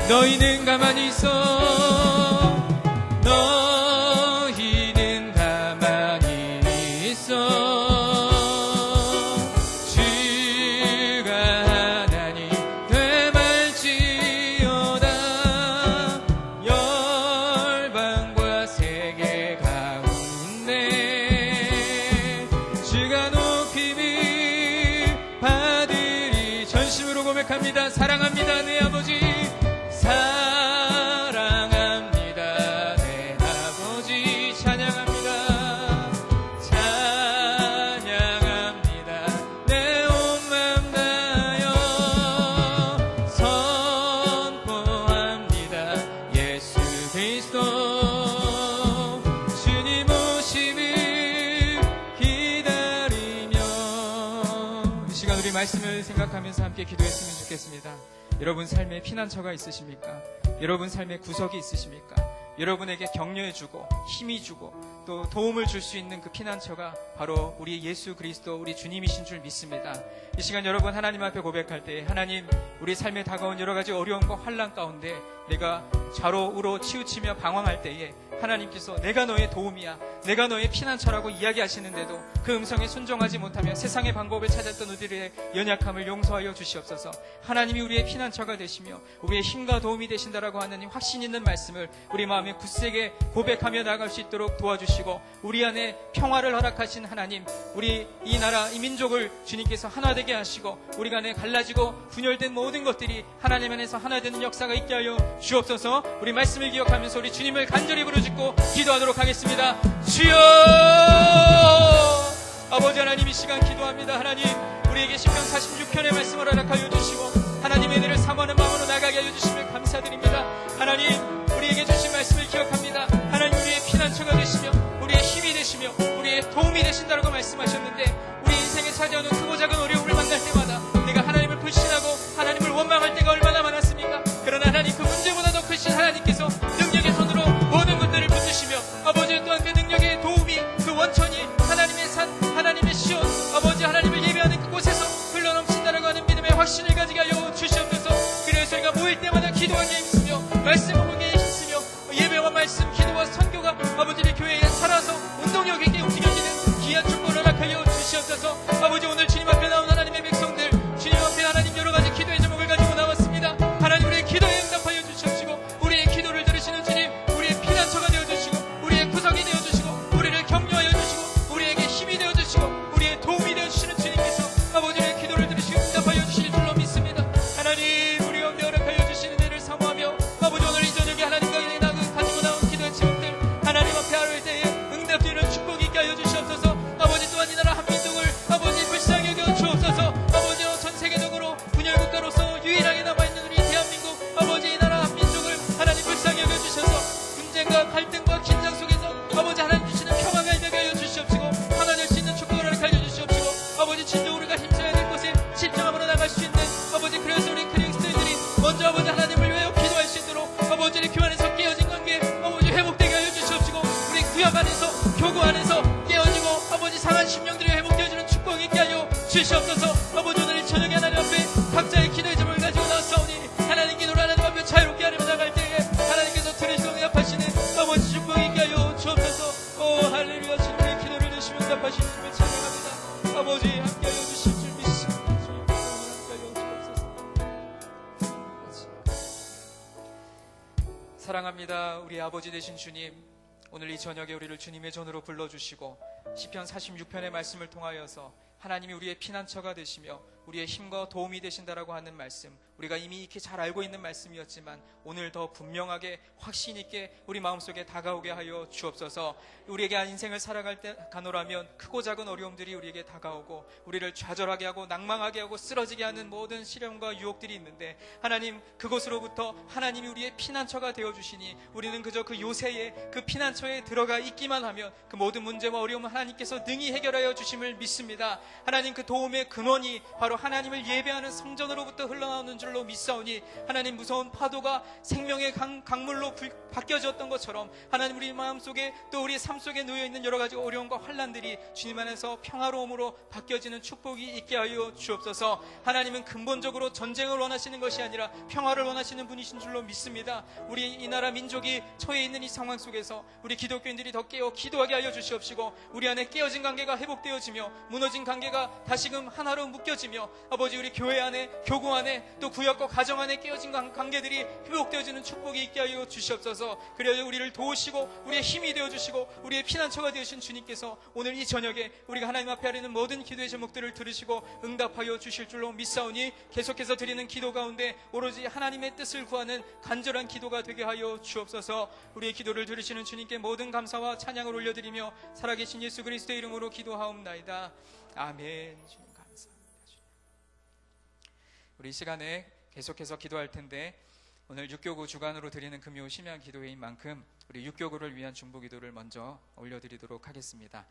너희는 가만히 있어. 너희는 가만히 있어. 주가 하나님 되말지어다. 열방과 세계 가운데 주가 높임이 받으리. 전심으로 고백합니다. 사랑합니다 내 아버지. 사랑합니다 내 아버지. 찬양합니다. 찬양합니다 내 온 맘 다하여 선포합니다. 예수 그리스도 주님 오심을 기다리며. 이 시간 우리 말씀을 생각하면서 함께 기도했으면 좋겠습니다. 여러분 삶에 피난처가 있으십니까? 여러분 삶에 구석이 있으십니까? 여러분에게 격려해주고 힘이 주고 또 도움을 줄 수 있는 그 피난처가 바로 우리 예수 그리스도 우리 주님이신 줄 믿습니다. 이 시간 여러분 하나님 앞에 고백할 때, 하나님 우리 삶에 다가온 여러 가지 어려움과 환난 가운데 내가 좌로 우로 치우치며 방황할 때에 하나님께서 내가 너의 도움이야, 내가 너의 피난처라고 이야기하시는데도 그 음성에 순종하지 못하며 세상의 방법을 찾았던 우리들의 연약함을 용서하여 주시옵소서. 하나님이 우리의 피난처가 되시며 우리의 힘과 도움이 되신다라고 하는 확신 있는 말씀을 우리 마음에 굳세게 고백하며 나아갈 수 있도록 도와주시고, 우리 안에 평화를 허락하신 하나님, 우리 이 나라 이 민족을 주님께서 하나 되게 하시고 우리 간에 갈라지고 분열된 모든 것들이 하나님 안에서 하나 되는 역사가 있게 하여 주옵소서. 우리 말씀을 기억하면서 우리 주님을 간절히 부르짖고 기도하도록 하겠습니다. 주여! 아버지 하나님, 이 시간 기도합니다. 하나님 우리에게 시편 46편의 말씀을 허락하여 주시고 하나님의 은혜를 사모하는 마음으로 나가게 하여 주심을 감사드립니다. 하나님 우리에게 주신 말씀을 기억합니다. 하나님 우리의 피난처가 되시며 우리의 힘이 되시며 우리의 도움이 되신다라고 말씀하셨는데, 우리 인생에 찾아오는 크고 작은 어려움을 만날 때마다 내가 하나님을 불신하고 하나님을 원망할 때가 얼마나 많았습니까? 그러나 하나님 그 문제보다 더 크신 하나님께서 능력의 손으로 모든 것들을 붙드시며 아버지 또한 그 능력의 도움이 그 원천이 하나님의 산 하나님의 시온 아버지 하나님을 예배하는 그곳에서 흘러넘친다라고 하는 믿음의 확신을 가지게 하여 주시옵소서. 그래서 우리가 모일 때마다 기도하게 있으며 말씀을 보게 있으며 예배와 말씀 기도와 선교가 아버지의 교회에 살아서 운동력 있게 움직여지는 귀한 축복을 허락하여 주시옵소서. 아버지 오늘 주님 앞에 나온 하나님의 백성들, 주님 앞에 하나님 여러 가지 기도의 제목을 가지고 나왔습니다. 하나님 우리의 기도에 응답하여 주시옵시고 우리의 기도를 들으시는 주님, 우리의 피난처가 되어주시고 우리의 구석이 되어주시고 우리를 격려하여 주시고 우리에게 힘이 되어주시고 우리의 도움이 되어주시는 주님께서 아버지 우리의 기도를 들으시고 응답하여 주실 줄로 믿습니다. 하나님 우리 가운데 허락하여 주시는 일을 사모하며 아버지 오늘 이 저녁에 하나님과 가지고 나온 기도의 제목들 하나님 앞에 하루의 때에 응답되는 축복이 있게 하여 주시옵소서. 아버지 또한 이 나라 한민족을 아버지 불쌍히 여겨 주옵소서. 아버지 전 세계적으로 분열국가로서 유일하게 남아있는 우리 대한민국 아버지 이 나라 한민족을 하나님 불쌍히 여겨 주셔서 분쟁과 갈등과 긴장 속에서 아버지 하나님 주시는 평화가 임하게 하여 주시옵시고 하나 될 수 있는 축복을 하여 주시옵시고 아버지 진정 우리가 힘써야 될 곳에 실정함으로 나갈 수 있는 아버지, 그래서 우리 크리스천들이 먼저 아버지 하나님을 위하여 기도할 수 있도록 아버지의 교회 안에서 깨어진 관계 아버지 회복되게 하여 주시옵시고 우리 구역 안에서 교구 안에서 깨어지고 아버지 상한 심령들이 회복되어지는 축복이 있게 하여 주시옵소서. 아버지 오늘 이 저녁에 하나님 앞에 각자의 기도의 점을 가지고 나서오니 하나님 기도를 하나님 앞에 자유롭게 하려 나갈 때에 하나님께서 들으시고 응답하시는 아버지 축복이 있게 하여 주옵소서. 오 할렐루야. 주님의 기도를 들으시며 응답하시는 주님을 찬양합니다. 아버지 함께 하여 주실 줄 믿습니다. 주님 함께 하여 주옵소서. 사랑합니다 우리 아버지 되신 주님, 오늘 이 저녁에 우리를 주님의 전으로 불러주시고 시편 46편의 말씀을 통하여서 하나님이 우리의 피난처가 되시며 우리의 힘과 도움이 되신다라고 하는 말씀, 우리가 이미 익히 잘 알고 있는 말씀이었지만 오늘 더 분명하게 확신 있게 우리 마음속에 다가오게 하여 주옵소서. 우리에게 인생을 살아갈 때 가노라면 크고 작은 어려움들이 우리에게 다가오고 우리를 좌절하게 하고 낭망하게 하고 쓰러지게 하는 모든 시련과 유혹들이 있는데 하나님, 그곳으로부터 하나님이 우리의 피난처가 되어주시니 우리는 그저 그 요새에 그 피난처에 들어가 있기만 하면 그 모든 문제와 어려움을 하나님께서 능히 해결하여 주심을 믿습니다. 하나님, 그 도움의 근원이 바로 하나님을 예배하는 성전으로부터 흘러나오는 줄로 믿사오니 하나님, 무서운 파도가 생명의 강물로 바뀌어졌던 것처럼 하나님, 우리 마음속에 또 우리 삶 속에 놓여있는 여러 가지 어려움과 환난들이 주님 안에서 평화로움으로 바뀌어지는 축복이 있게 하여 주옵소서. 하나님은 근본적으로 전쟁을 원하시는 것이 아니라 평화를 원하시는 분이신 줄로 믿습니다. 우리 이 나라 민족이 처해 있는 이 상황 속에서 우리 기독교인들이 더 깨어 기도하게 하여 주시옵시고 우리 안에 깨어진 관계가 회복되어지며 무너진 관계가 다시금 하나로 묶여지며 아버지, 우리 교회 안에, 교구 안에, 또 구역과 가정 안에 깨어진 관계들이 회복되어지는 축복이 있게 하여 주시옵소서. 그래야 우리를 도우시고 우리의 힘이 되어주시고 우리의 피난처가 되어주신 주님께서 오늘 이 저녁에 우리가 하나님 앞에 하려는 모든 기도의 제목들을 들으시고 응답하여 주실 줄로 믿사오니 계속해서 드리는 기도 가운데 오로지 하나님의 뜻을 구하는 간절한 기도가 되게 하여 주옵소서. 우리의 기도를 들으시는 주님께 모든 감사와 찬양을 올려드리며 살아계신 예수 그리스도의 이름으로 기도하옵나이다. 아멘. 주님 감사합니다. 우리 이 시간에 계속해서 기도할 텐데 오늘 육교구 주간으로 드리는 금요 심야 기도회인 만큼 우리 육교구를 위한 중보 기도를 먼저 올려드리도록 하겠습니다.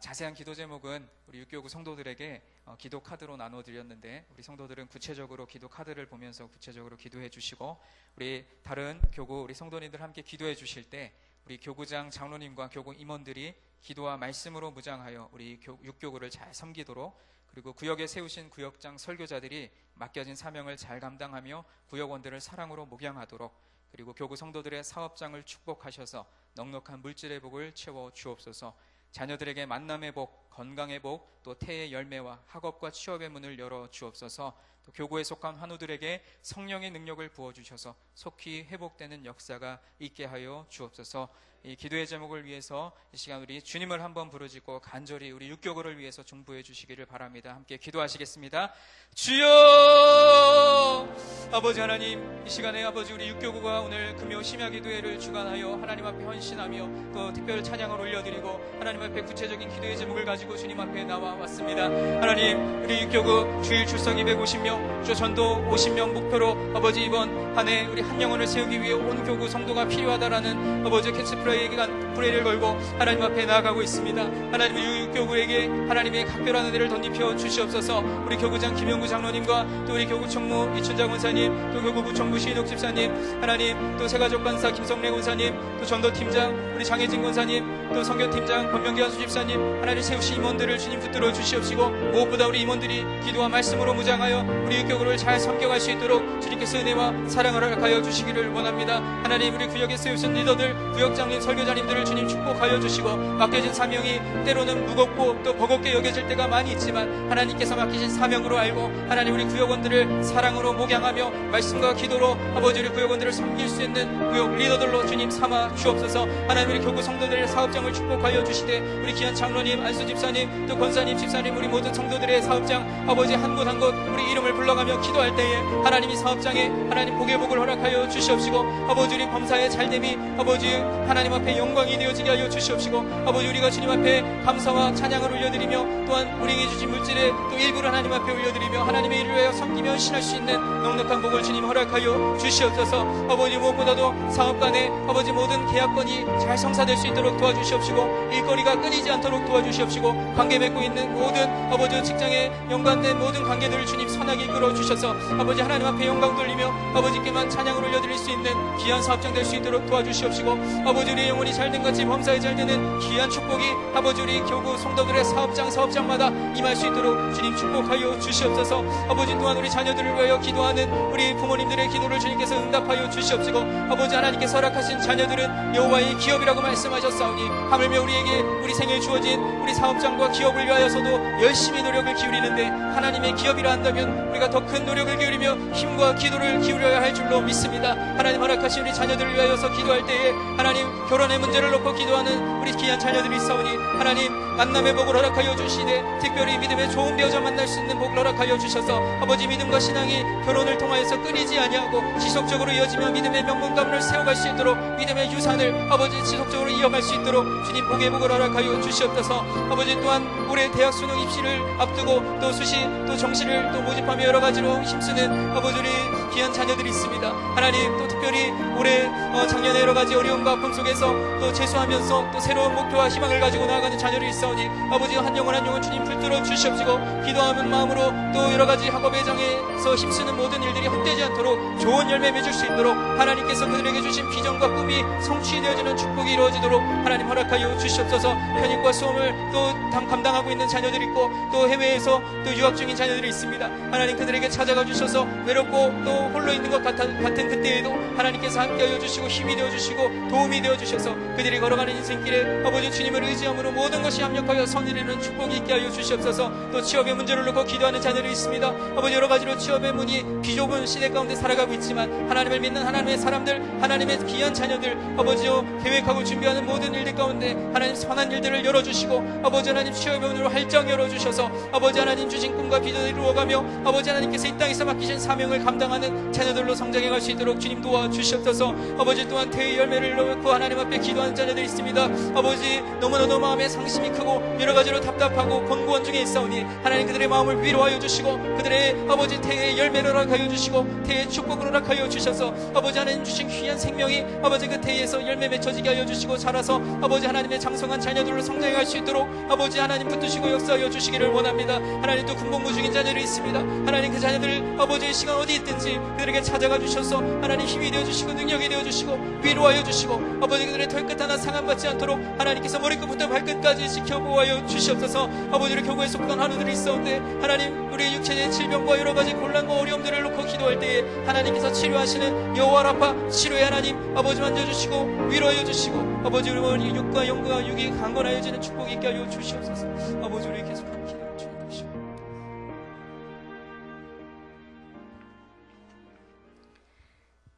자세한 기도 제목은 우리 육교구 성도들에게 기도 카드로 나눠드렸는데 우리 성도들은 구체적으로 기도 카드를 보면서 구체적으로 기도해 주시고 우리 다른 교구 우리 성도님들 함께 기도해 주실 때 우리 교구장 장로님과 교구 임원들이 기도와 말씀으로 무장하여 우리 육교구를 잘 섬기도록, 그리고 구역에 세우신 구역장 설교자들이 맡겨진 사명을 잘 감당하며 구역원들을 사랑으로 목양하도록, 그리고 교구 성도들의 사업장을 축복하셔서 넉넉한 물질의 복을 채워 주옵소서. 자녀들에게 만남의 복, 건강의 복, 또 태의 열매와 학업과 취업의 문을 열어 주옵소서. 또 교구에 속한 환우들에게 성령의 능력을 부어주셔서 속히 회복되는 역사가 있게 하여 주옵소서. 이 기도의 제목을 위해서 이 시간 우리 주님을 한번 부르짖고 간절히 우리 육교구를 위해서 중보해 주시기를 바랍니다. 함께 기도하시겠습니다. 주여! 아버지 하나님, 이 시간에 아버지 우리 육교구가 오늘 금요 심야 기도회를 주관하여 하나님 앞에 헌신하며 또 특별 찬양을 올려드리고 하나님 앞에 구체적인 기도의 제목을 가지고 주님 앞에 나와 왔습니다. 하나님, 우리 육교구 주일 출석 250명, 주 전도 50명 목표로 아버지 이번 한 해 우리 한 영혼을 세우기 위해 온 교구 성도가 필요하다라는 아버지 프레이를 걸고 하나님 앞에 나아가고 있습니다. 하나님, 육교구에게 하나님의 각별한 은혜를 덧입혀 주시옵소서. 우리 교구장 김영구 장로님과 또 우리 교구 총무 이춘장 원사님, 또 교구 부총무 시인옥 집사님, 하나님 또 세가족 간사 김성래 원사님, 또 전도팀장 우리 장혜진 원사님, 또 선교팀장 권명기 한수 집사님, 하나님 세우신 임원들을 주님 붙들어 주시옵시고 무엇보다 우리 임원들이 기도와 말씀으로 무장하여 우리 육교구를 잘 섬겨갈 수 있도록 주님께서 은혜와 사랑을 허락하여 주시기를 원합니다. 하나님, 우리 구역에 세우신 리더들, 구역장님, 설교자님들을 주님 축복하여 주시고 맡겨진 사명이 때로는 무겁고 또 버겁게 여겨질 때가 많이 있지만 하나님께서 맡기신 사명으로 알고 하나님 우리 구역원들을 사랑으로 목양하며 말씀과 기도로 아버지 우리 구역원들을 섬길 수 있는 구역 리더들로 주님 삼아 주옵소서. 하나님, 우리 교구 성도들의 사업장을 축복하여 주시되 우리 귀한 장로님, 안수 집사님, 또 권사님, 집사님, 우리 모든 성도들의 사업장 아버지 한 곳 한 곳 우리 이름을 불러가며 기도할 때에 하나님이 사업장에 하나님 복의 복을 허락하여 주시옵시고 아버지 우리 범사의 잘됨이 아버지 하나님 앞에 영광이 되어지게 하여 주시옵시고 아버지 우리가 주님 앞에 감사와 찬양을 올려드리며 또한 우리에게 주신 물질의 또 일부를 하나님 앞에 올려드리며 하나님의 일을 위하여 섬기며 헌신할 수 있는 넉넉한 복을 주님 허락하여 주시옵소서. 아버지 무엇보다도 사업간에 아버지 모든 계약건이 잘 성사될 수 있도록 도와주시옵시고 일거리가 끊이지 않도록 도와주시옵시고 관계 맺고 있는 모든 아버지 직장에 연관된 모든 관계들을 주님 선하게 이끌어 주셔서 아버지 하나님 앞에 영광 돌리며 아버지께만 찬양을 올려드릴 수 있는 귀한 사업장 될 수 있도록 도와주시옵시고 아버지 우리 영혼이 잘된 같이 범사에 잘되는 귀한 축복이 아버지 우리 교구 성도들의 사업장마다 임할 수 있도록 주님 축복하여 주시옵소서. 아버지 또한 우리 자녀들을 위하여 기도하는 우리 부모님들의 기도를 주님께서 응답하여 주시옵시고 아버지 하나님께서 허락하신 자녀들은 여호와의 기업이라고 말씀하셨사오니 하물며 우리에게 우리 생에 주어진 우리 사업 사업장과 기업을 위하여서도 열심히 노력을 기울이는데 하나님의 기업이라 한다면 우리가 더 큰 노력을 기울이며 힘과 기도를 기울여야 할 줄로 믿습니다. 하나님 허락하신 우리 자녀들을 위하여서 기도할 때에 하나님 결혼의 문제를 놓고 기도하는 우리 귀한 자녀들이 있사오니 하나님 만남의 복을 허락하여 주시되 특별히 믿음의 좋은 배우자 만날 수 있는 복을 허락하여 주셔서 아버지 믿음과 신앙이 결혼을 통하여서 끊이지 아니하고 지속적으로 이어지며 믿음의 명문 가문을 세워갈 수 있도록 믿음의 유산을 아버지 지속적으로 이어갈 수 있도록 주님 복의 복을 허락하여 주시옵소서. 아버지 또한 올해 대학 수능 입시를 앞두고 또 수시 또 정시를 또 모집하며 여러 가지로 힘쓰는 아버지 우리 귀한 자녀들이 있습니다. 하나님 또 특별히 올해 작년에 여러 가지 어려움과 아픔 속에서 또 재수하면서 또 새로운 목표와 희망을 가지고 나아가는 자녀들이 있사오니 아버지 한 영혼 주님 붙들어 주시옵시고 기도하는 마음으로 또 여러 가지 학업의 장에서 힘쓰는 모든 일들이 헛되지 않도록 좋은 열매 맺을 수 있도록 하나님께서 그들에게 주신 비전과 꿈이 성취되어지는 축복이 이루어지도록 하나님 허락하여 주시옵소서. 편입과 수험을 또 감당하고 있는 자녀들이 있고 또 해외에서 또 유학 중인 자녀들이 있습니다. 하나님 그들에게 찾아가 주셔서 외롭고 또 홀로 있는 것 같은 그때에도 하나님께서 함께하여 주시고 힘이 되어 주시고 도움이 되어 주셔서 그들이 걸어가는 인생길에 아버지 주님을 의지함으로 모든 것이 합력하여 선이되는 축복이 있게 하여 주시옵소서. 또 취업의 문제를 놓고 기도하는 자녀들이 있습니다. 아버지 여러 가지로 취업의 문이 비좁은 시대 가운데 살아가고 있지만 하나님을 믿는 하나님의 사람들 하나님의 귀한 자녀들 아버지요 계획하고 준비하는 모든 일들 가운데 하나님 선한 일들을 열어주시고 아버지 하나님 취업의 문으로 활짝 열어주셔서 아버지 하나님 주신 꿈과 비전을 이루어가며 아버지 하나님께서 이 땅에서 맡기신 사명을 감당하는 자녀들로 성장해갈 수 있도록 주님 도와주시옵소서. 아버지 또한 태의 열매를 놓고 하나님 앞에 기도하는 자녀들이 있습니다. 아버지 너무나도 마음에 상심이 크고 여러 가지로 답답하고 곤고한 중에 있사오니 하나님 그들의 마음을 위로하여 주시고 그들의 아버지 태의 열매를 허락하여 주시고 태의 축복을 허락하여 주셔서 아버지 하나님 주신 귀한 생명이 아버지 그 태에서 열매 맺혀지게 하여 주시고 자라서 아버지 하나님의 장성한 자녀들로 성장할 수 있도록 아버지 하나님 붙드시고 역사하여 주시기를 원합니다. 하나님 또 군복무 중인 자녀들이 있습니다. 하나님 그 자녀들 아버지의 시간 어디 있든지 그들에게 찾아가 주셔서 하나님 힘이 되어 주시고 능력이 되어 주시고 위로하여 주시고 아버지 그들의 털끝 하나 상함받지 않도록 하나님께서 머리끝부터 발끝까지 지켜보아여 주시옵소서. 아버지를 교구에 속한 하루들이 있었는데 하나님 우리의 육체의 질병과 여러 가지 곤란과 어려움들을 놓고 기도할 때에 하나님께서 치료하시는 여호와 라파 치료의 하나님 아버지 만져주시고 위로하여 주시고 아버지 우리 육과 영과 육이 강건하여지는 축복이 있게 하여 주시옵소서. 아버지 우리 계속하는 기도를 주여 주시옵소서.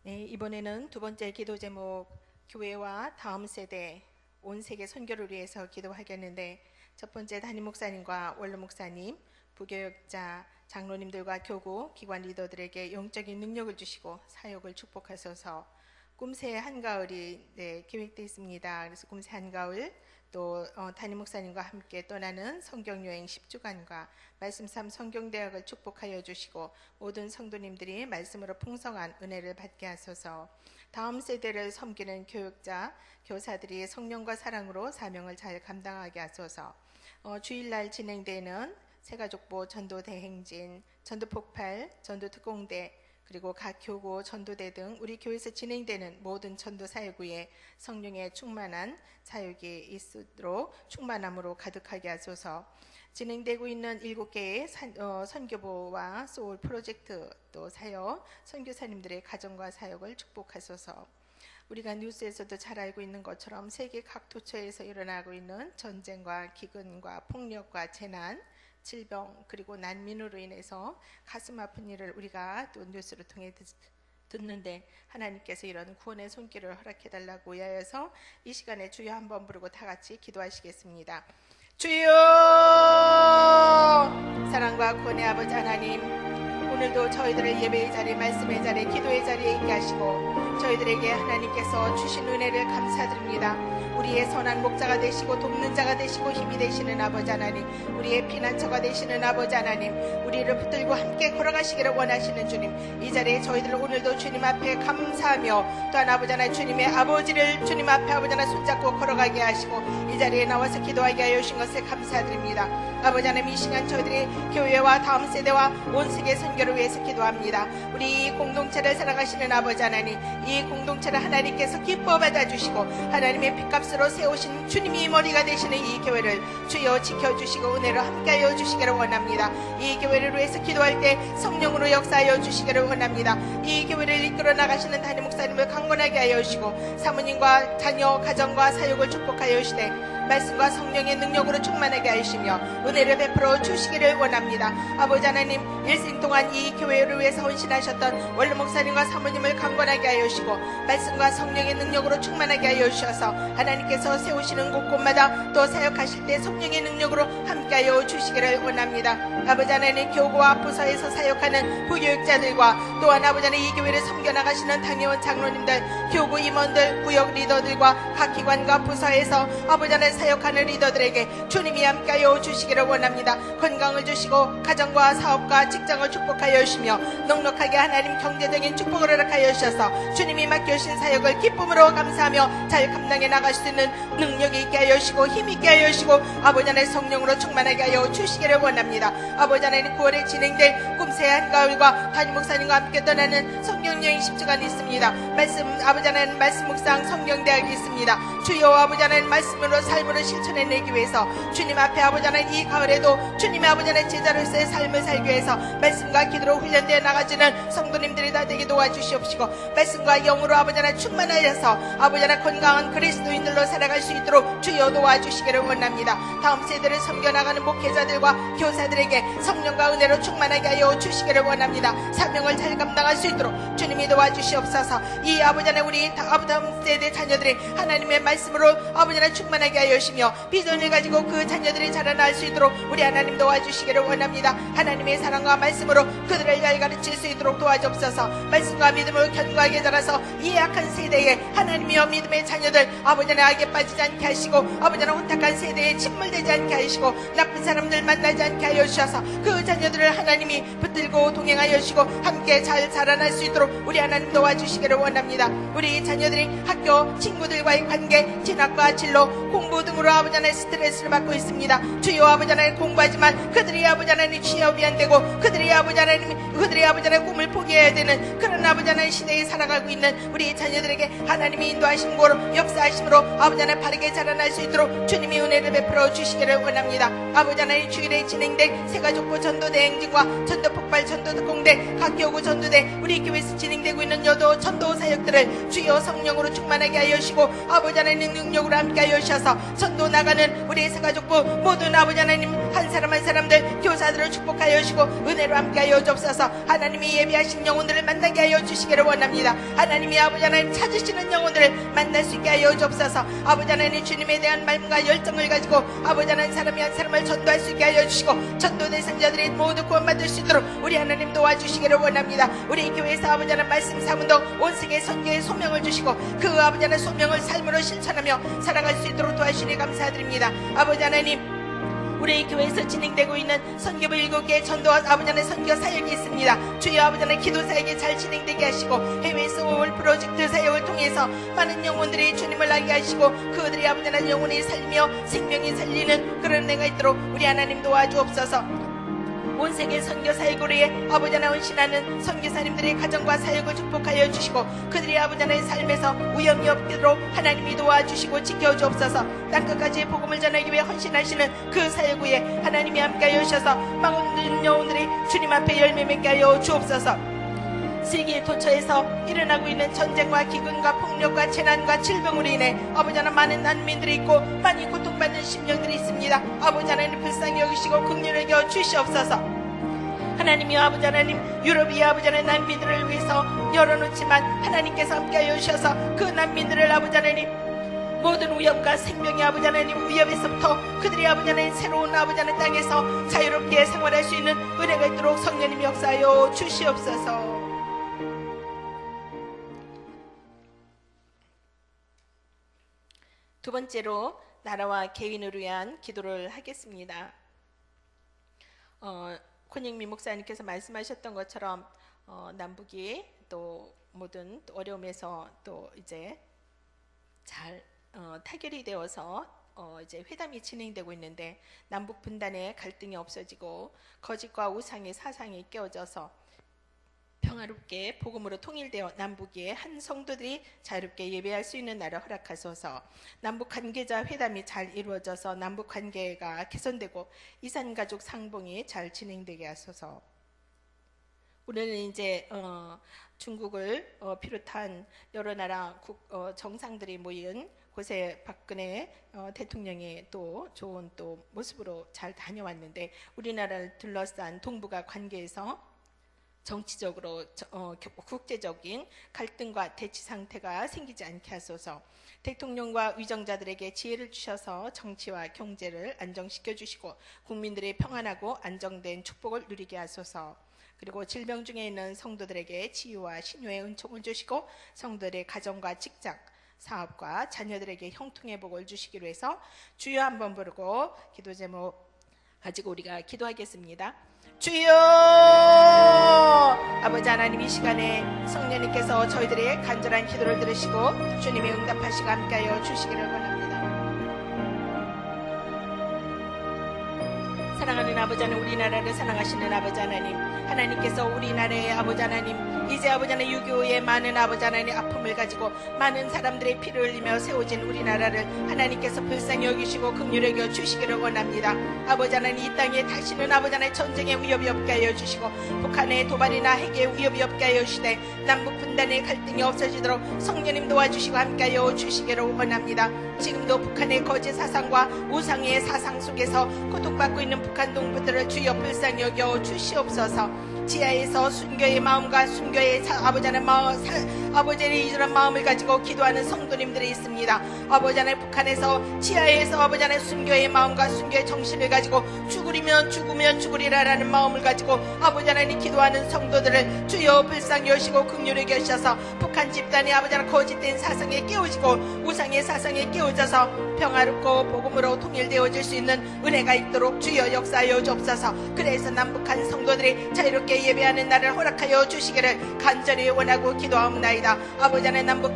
네, 이번에는 두 번째 기도 제목 교회와 다음 세대 온 세계 선교를 위해서 기도하겠는데 첫 번째 담임 목사님과 원로 목사님, 부교역자, 장로님들과 교구, 기관 리더들에게 영적인 능력을 주시고 사역을 축복하소서. 꿈새 한가을이 계획되어 있습니다. 그래서 꿈새 한가을 또 담임 목사님과 함께 떠나는 성경여행 10주간과 말씀 삶 성경대학을 축복하여 주시고 모든 성도님들이 말씀으로 풍성한 은혜를 받게 하소서. 다음 세대를 섬기는 교육자, 교사들이 성령과 사랑으로 사명을 잘 감당하게 하소서. 주일날 진행되는 새가족보 전도대행진, 전도폭발, 전도특공대 그리고 각 교구, 전도대 등 우리 교회에서 진행되는 모든 전도 사역 위에 성령의 충만한 사역이 있도록 충만함으로 가득하게 하소서. 진행되고 있는 7개의 선교보와 소울 프로젝트 또 사역, 선교사님들의 가정과 사역을 축복하소서. 우리가 뉴스에서도 잘 알고 있는 것처럼 세계 각 도처에서 일어나고 있는 전쟁과 기근과 폭력과 재난, 질병 그리고 난민으로 인해서 가슴 아픈 일을 우리가 또 뉴스를 통해 듣는데 하나님께서 이런 구원의 손길을 허락해달라고 하여서 이 시간에 주여 한번 부르고 다 같이 기도하시겠습니다. 주여! 사랑과 구원의 아버지 하나님, 오늘도 저희들을 예배의 자리, 말씀의 자리, 기도의 자리에 있게 하시고 저희들에게 하나님께서 주신 은혜를 감사드립니다. 우리의 선한 목자가 되시고 돕는 자가 되시고 힘이 되시는 아버지 하나님, 우리의 피난처가 되시는 아버지 하나님, 우리를 붙들고 함께 걸어가시기를 원하시는 주님, 이 자리에 저희들 오늘도 주님 앞에 감사하며 또한 아버지 하나님 주님의 아버지를 주님 앞에 아버지 하나님 손잡고 걸어가게 하시고 이 자리에 나와서 기도하게 하여 주신 것을 감사드립니다. 아버지 하나님, 이 시간 저희들이 교회와 다음 세대와 온 세계 선교를 위해서 기도합니다. 우리 이 공동체를 사랑하시는 아버지 하나님, 이 공동체를 하나님께서 기뻐 받아주시고 하나님의 핏값으로 세우신 주님이 머리가 되시는 이 교회를 주여 지켜주시고 은혜로 함께하여 주시기를 원합니다. 이 교회를 위해서 기도할 때 성령으로 역사하여 주시기를 원합니다. 이 교회를 이끌어 나가시는 담임 목사님을 강건하게 하여 주시고 사모님과 자녀, 가정과 사역을 축복하여 주시되 말씀과 성령의 능력으로 충만하게 하시며 은혜를 베풀어 주시기를 원합니다. 아버지 하나님, 일생 동안 이 교회를 위해서 헌신하셨던 원로 목사님과 사모님을 강건하게 하여 주시고 말씀과 성령의 능력으로 충만하게 하여 주셔서 하나님께서 세우시는 곳곳마다 또 사역하실 때 성령의 능력으로 함께하여 주시기를 원합니다. 아버지 하나님, 교구와 부서에서 사역하는 부교육자들과 또한 아버지 하나님 이 교회를 섬겨나가시는 당회원 장로님들, 교구 임원들, 구역 리더들과 각 기관과 부서에서 아버지 하나님 사역하는 리더들에게 주님이 함께하여 주시기를 원합니다. 건강을 주시고 가정과 사업과 직장을 축복하여 주시며 넉넉하게 하나님 경제적인 축복을 허락하여 주셔서 주님이 맡겨주신 사역을 기쁨으로 감사하며 잘 감당해 나갈 수 있는 능력이 있게 하여 주시고 힘 있게 하여 주시고 아버지 하나님 성령으로 충만하게 하여 주시기를 원합니다. 아버지 하나님 9월에 진행될 꿈새 한가을과 담임 목사님과 함께 떠나는 성경여행 10주간이 있습니다. 말씀 아버지 하나님 말씀 묵상 성경대학이 있습니다. 주여 아버지 하나님 말씀으로 삶으로 실천해내기 위해서 주님 앞에 아버지 하나님 이 가을에도 주님의 아버지 하나님 제자로서의 삶을 살기 위해서 말씀과 기도로 훈련되어 나가지는 성도님들이 다 되게 도와주시옵시고 말씀과 영으로 아버지 하나님 충만하여서 아버지 하나님 건강한 그리스도인들로 살아갈 수 있도록 주여 도와주시기를 원합니다. 다음 세대를 섬겨나가는 목회자들과 교사들에게 성령과 은혜로 충만하게 하여 주시기를 원합니다. 사명을 잘 감당할 수 있도록 주님이 도와주시옵소서. 이 아버지 하나님 우리 다음 세대 자녀들이 하나님의 말씀으로 아버지 하나님 충만하게 하여 주시며 비전을 가지고 그 자녀들이 자라날 수 있도록 우리 하나님 도와주시기를 원합니다. 하나님의 사랑과 말씀으로 그들을 잘 가르칠 수 있도록 도와주옵소서. 말씀과 믿음을 견고하게 자라서 이 약한 세대에 하나님이여 믿음의 자녀들 아버지 하나님 악에 빠지지 않게 하시고 아버지 하나님 혼탁한 세대에 침몰되지 않게 하시고 나쁜 사람들 만나지 않게 하여 주셔서 그 자녀들을 하나님이 붙들고 동행하여 주시고 함께 잘 자라날 수 있도록 우리 하나님 도와주시기를 원합니다. 우리 자녀들이 학교 친구들과의 관계, 진학과 진로, 공부 등으로 아버지 하나님 스트레스를 받고 있습니다. 주여 아버지 하나님 공부하지만 그들이 아버지 하나님 취업이 안 되고 그들이 아버지 하나님 꿈을 포기해야 되는 그런 아버지 하나님 시대에 살아가고 있는 우리 자녀들에게 하나님이 인도하심으로 역사하심으로 아버지 하나님 바르게 자라날 수 있도록 주님이 은혜를 베풀어 주시기를 원합니다. 아버지 하나님 주일에 진행된 세가족부 전도대 행진과 전도 폭발 전도 특공대 각 교구 전도대 우리 교회에서 진행되고 있는 여도 전도 사역들을 주여 성령으로 충만하게 하여 주시고 아버지 하나님 능력으로 함께 하여 주셔서 전도 나가는 우리 세가족부 모든 아버지 하나님 한 사람 한 사람들 교사들을 축복하여 주시고 은혜로 함께 하여 주옵소서. 하나님이 예비하신 영혼들을 만나게 하여 주시기를 원합니다. 하나님이 아버지 하나님 찾으시는 영혼들을 만날 수 있게 하여 주옵소서. 아버지 하나님 주님에 대한 마음과 열정을 가지고 아버지 하나님 사람이 한 사람을 전도할 수 있게 하여 주시고 전도 대상자들이 모두 구원받을 수 있도록 우리 하나님 도와주시기를 원합니다. 우리 교회에서 아버지 하나님 말씀 사문동 온 세계 선교의 소명을 주시고 그 아버지 하나님 소명을 삶으로 실천하며 살아갈 수 있도록 도와주시니 감사드립니다. 아버지 하나님 우리 교회에서 진행되고 있는 선교부 7개 전도 아버지 하나님 선교 사역이 있습니다. 주여 아버지 하나님 기도 사역이 잘 진행되게 하시고 해외에서 올 프로젝트 사역을 통해서 많은 영혼들이 주님을 알게 하시고 그들이 아버지 하나님 영혼이 살며 생명이 살리는 그런 은혜가 있도록 우리 하나님 도와주옵소서. 온 세계 선교 사역을 위해 아버지 하나님 헌신하는 선교사님들의 가정과 사역을 축복하여 주시고 그들이 아버지 하나님의 삶에서 위험이 없도록 하나님이 도와주시고 지켜주옵소서. 땅끝까지 복음을 전하기 위해 헌신하시는 그 사역 위에 하나님이 함께하여 주셔서 많은 영혼들이 주님 앞에 열매 맺게 하여 주옵소서. 세계 도처에서 일어나고 있는 전쟁과 기근과 폭력과 재난과 질병으로 인해 아버지 하나님 많은 난민들이 있고 많이 고통받는 심령들이 있습니다. 아버지 하나님 불쌍히 여기시고 긍휼히 여겨 주시옵소서. 하나님이 아버지 하나님 유럽이 아버지 하나님 난민들을 위해서 열어놓지만 하나님께서 함께하여 주셔서 그 난민들을 아버지 하나님 모든 위협과 생명의 아버지 하나님 위협에서부터 그들이 아버지 하나님 새로운 아버지 하나님 땅에서 자유롭게 생활할 수 있는 은혜가 있도록 성령님 역사하여 주시옵소서. 두 번째로 나라와 개인을 위한 기도를 하겠습니다. 권영미 목사님께서 말씀하셨던 것처럼 남북이 또 모든 어려움에서 또 이제 잘 타결이 되어서 이제 회담이 진행되고 있는데 남북 분단의 갈등이 없어지고 거짓과 우상의 사상이 깨어져서 평화롭게 복음으로 통일되어 남북의 한 성도들이 자유롭게 예배할 수 있는 날을 허락하소서. 남북 관계자 회담이 잘 이루어져서 남북 관계가 개선되고 이산가족 상봉이 잘 진행되게 하소서. 오늘은 이제 중국을 비롯한 여러 나라 정상들이 모인 곳에 박근혜 대통령이 또 좋은 또 모습으로 잘 다녀왔는데 우리나라를 둘러싼 동북아 관계에서 정치적으로 국제적인 갈등과 대치 상태가 생기지 않게 하소서. 대통령과 위정자들에게 지혜를 주셔서 정치와 경제를 안정시켜 주시고 국민들의 평안하고 안정된 축복을 누리게 하소서. 그리고 질병 중에 있는 성도들에게 치유와 신유의 은총을 주시고 성도들의 가정과 직장, 사업과 자녀들에게 형통의 복을 주시기로 해서 주여 한번 부르고 기도 제목 가지고 우리가 기도하겠습니다. 주여! 아버지 하나님, 이 시간에 성령님께서 저희들의 간절한 기도를 들으시고 주님의 응답하시고 함께하여 주시기를 원합니다. 사랑하는 아버지 하나님, 우리나라를 사랑하시는 아버지 하나님, 하나님께서 우리나라의 아버지 하나님, 이제 아버지 하나님 6.25의 많은 아버지 하나님의 아픔을 가지고 많은 사람들의 피를 흘리며 세워진 우리나라를 하나님께서 불쌍히 여기시고 긍휼히 여겨 주시기를 원합니다. 아버지 하나님, 이 땅에 다시는 아버지 하나님 전쟁의 위협이 없게 하여 주시고 북한의 도발이나 핵의 위협이 없게 하여 주시되 남북 분단의 갈등이 없어지도록 성령님 도와주시고 함께하여 주시기를 원합니다. 지금도 북한의 거짓 사상과 우상의 사상 속에서 고통받고 있는 북한 동포들을 주여 불쌍히 여겨 주시옵소서. 지하에서 순교의 마음과 순교의 아버지 하나님 아버지의 이런 마음을 가지고 기도하는 성도님들이 있습니다. 아버지 하나님, 북한에서 지하에서 아버지 하나님 순교의 마음과 순교의 정신을 가지고 죽으면 죽으리라라는 마음을 가지고 아버지 하나님 기도하는 성도들을 주여 불쌍히 여시고 긍휼히 여기셔서 북한 집단이 아버지 하나님 거짓된 사상에 깨우지고 우상의 사상에 깨우져서 평화롭고 복음으로 통일되어질 수 있는 은혜가 있도록 주여 역사하여 주옵소서. 그래서 남북한 성도들이 자유롭게 예배하는 날을 허락하여 주시기를 간절히 원하고 기도하옵나이다. 아버지 하나님, 남북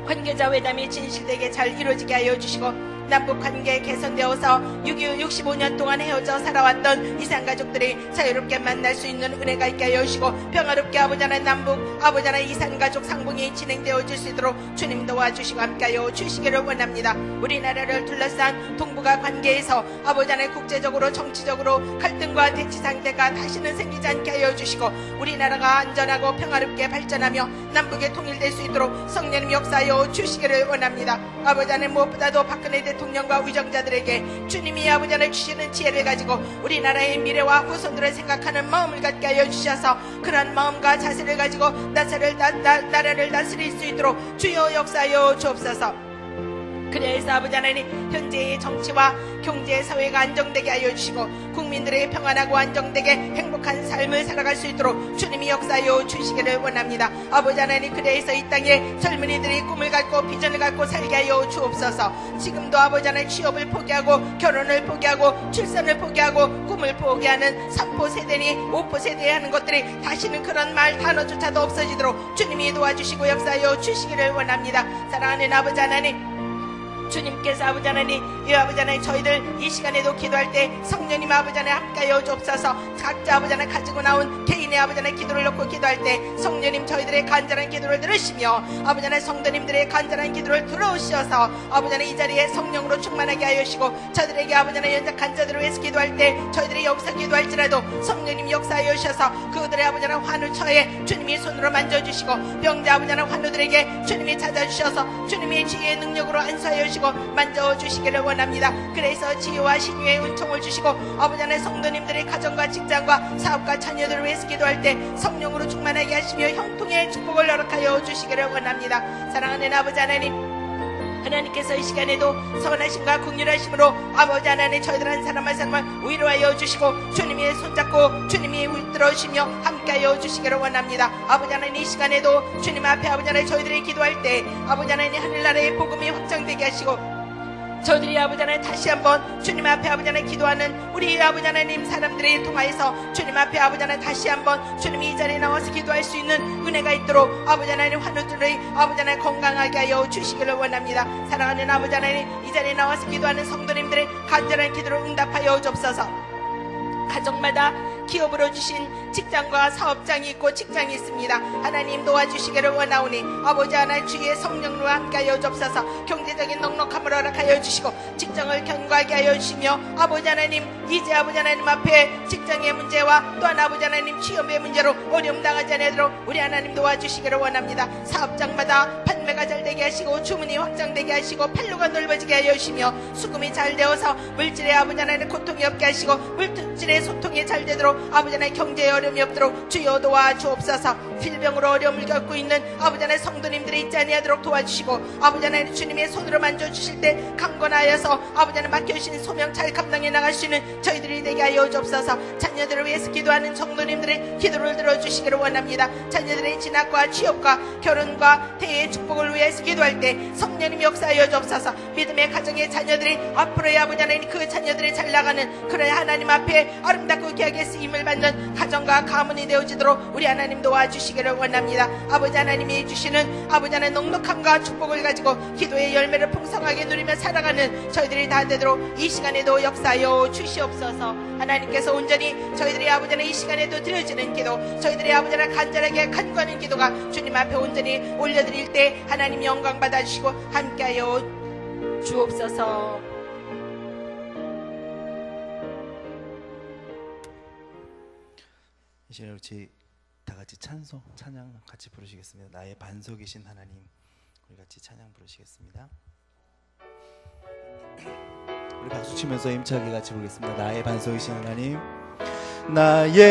관계자 회담이 진실되게 잘 이루어지게 하여 주시고 남북관계 개선되어서 65년 동안 헤어져 살아왔던 이산가족들이 자유롭게 만날 수 있는 은혜가 있게 하여 주시고 평화롭게 아버지 하나님 남북 아버지 하나님 이산가족 상봉이 진행되어질 수 있도록 주님 도와주시고 함께하여 주시기를 원합니다. 우리나라를 둘러싼 동북아 관계에서 아버지 하나님 국제적으로 정치적으로 갈등과 대치 상태가 다시는 생기지 않게 하여 주시고 우리나라가 안전하고 평화롭게 발전하며 남북에 통일될 수 있도록 성령님 역사하여 주시기를 원합니다. 아버지 하나님, 무엇보다도 박근혜 대통령과 위정자들에게 주님이 아버지 하나님 주시는 지혜를 가지고 우리나라의 미래와 후손들을 생각하는 마음을 갖게 하여 주셔서 그런 마음과 자세를 가지고 나라를 다스릴 수 있도록 주여 역사하여 주옵소서. 그래서 아버지 하나님, 현재의 정치와 경제 사회가 안정되게 하여 주시고 국민들의 평안하고 안정되게 행복한 삶을 살아갈 수 있도록 주님이 역사하여 주시기를 원합니다. 아버지 하나님, 그래서 이 땅에 젊은이들이 꿈을 갖고 비전을 갖고 살게 하여 주옵소서. 지금도 아버지 하나님 취업을 포기하고 결혼을 포기하고 출산을 포기하고 꿈을 포기하는 3포 세대니 5포 세대에 하는 것들이 다시는 그런 말 단어조차도 없어지도록 주님이 도와주시고 역사하여 주시기를 원합니다. 사랑하는 아버지 하나님, 주님께서 아버지 하나님, 이 아버지 하나님 저희들 이 시간에도 기도할 때 성령님 아버지 하나님 함께하여 주옵소서. 각자 아버지 하나님 가지고 나온 개인의 아버지 하나님 기도를 놓고 기도할 때 성령님 저희들의 간절한 기도를 들으시며 아버지 하나님 성도님들의 간절한 기도를 들어오셔서 아버지 하나님 이 자리에 성령으로 충만하게 하여 주시고 저들에게 아버지 하나님 연약한 자들을 위해서 기도할 때 저희들이 여기서 기도할지라도 성령님 역사하여 주셔서 그들의 아버지 하나님 환우처에 주님이 손으로 만져주시고 병자 아버지 하나님 환우들에게 주님이 찾아주셔서 주님의 지혜의 능력으로 안수하여 주시고 만져주시기를 원합니다. 그래서 지혜와 신유의 은총을 주시고 아버지 하나님 성도님들의 가정과 직장과 사업과 자녀들을 위해서 기도할 때 성령으로 충만하게 하시며 형통의 축복을 허락하여 주시기를 원합니다. 사랑하는 아버지 하나님, 하나님께서 이 시간에도 선하심과 긍휼하심으로 아버지 하나님 저희들 한 사람 한 사람을 위로하여 주시고 주님이 손잡고 주님이 들어주시며 함께하여 주시기를 원합니다. 아버지 하나님, 이 시간에도 주님 앞에 아버지 하나님 저희들이 기도할 때 아버지 하나님 하늘나라의 복음이 확장되게 하시고 저희들이 아버지 하나님 다시 한번 주님 앞에 아버지 하나님 기도하는 우리 아버지 하나님 사람들이 통하여서 주님 앞에 아버지 하나님 다시 한번 주님이 이 자리에 나와서 기도할 수 있는 은혜가 있도록 아버지 하나님 환우들의 아버지 하나님 건강하게 하여 주시기를 원합니다. 사랑하는 아버지 하나님, 이 자리에 나와서 기도하는 성도님들의 간절한 기도를 응답하여 주옵소서. 가정마다 기업으로 주신 직장과 사업장이 있고 직장이 있습니다. 하나님 도와주시기를 원하오니 아버지 하나님 주의 성령으로 함께하여 주옵소서. 경제적인 넉넉함을 허락하여 주시고 직장을 견고하게 하여 주시며 아버지 하나님 이제 아버지 하나님 앞에 직장의 문제와 또한 아버지 하나님 취업의 문제로 어려움 당하지 않도록 우리 하나님 도와주시기를 원합니다. 사업장마다 판매가 잘 되게 하시고 주문이 확장되게 하시고 판로가 넓어지게 하여 주시며 수금이 잘 되어서 물질의 아버지 하나님 고통이 없게 하시고 물질의 소통이 잘 되도록 아버지 하나님 경제에 어려움이 없도록 주여 도와주옵소서. 질병으로 어려움을 겪고 있는 아버지 하나님 성도님들이 있지 아니하도록 도와주시고 아버지 하나님 주님의 손으로 만져주실 때 강건하여서 아버지 하나님 맡겨주신 소명 잘 감당해 나갈 수 있는 저희들이 되게 하여 주옵소서. 자녀들을 위해서 기도하는 성도님들의 기도를 들어주시기를 원합니다. 자녀들의 진학과 취업과 결혼과 대의 축복을 위해서 기도할 때 성령님 역사하여 주옵소서. 믿음의 가정의 자녀들이 앞으로의 아버지 하나님 그 자녀들이 잘 나가는 그런 하나님 앞에 아름답고 귀하게 쓰임을 받는 가정과 가문이 되어지도록 우리 하나님 도와주시기를 원합니다. 아버지 하나님이 주시는 아버지 하나님 넉넉함과 축복을 가지고 기도의 열매를 풍성하게 누리며 살아가는 저희들이 다 되도록 이 시간에도 역사하여 주시옵소서. 하나님께서 온전히 저희들의 아버지 하나님 이 시간에도 드려지는 기도, 저희들의 아버지 하나님 간절하게 간구하는 기도가 주님 앞에 온전히 올려드릴 때 하나님 영광 받아주시고 함께하여 주옵소서. 이 시간에 우리 다 같이 찬양 같이 부르시겠습니다. 나의 반석이신 하나님, 우리 같이 찬양 부르시겠습니다. 우리 박수 치면서 힘차게 같이 부르겠습니다. 나의 반석이신 하나님, 나의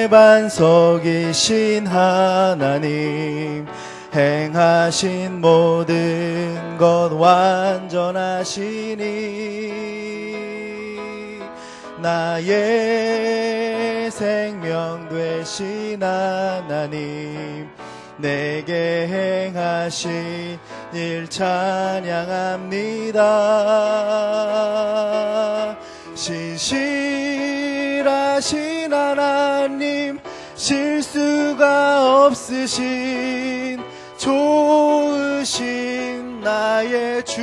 반석이신 하나님, 행하신 모든 것 완전하시니 나의 생명 되신 하나님, 내게 행하신 일 찬양합니다. 신실하신 하나님, 실수가 없으신 좋으신 나의 주,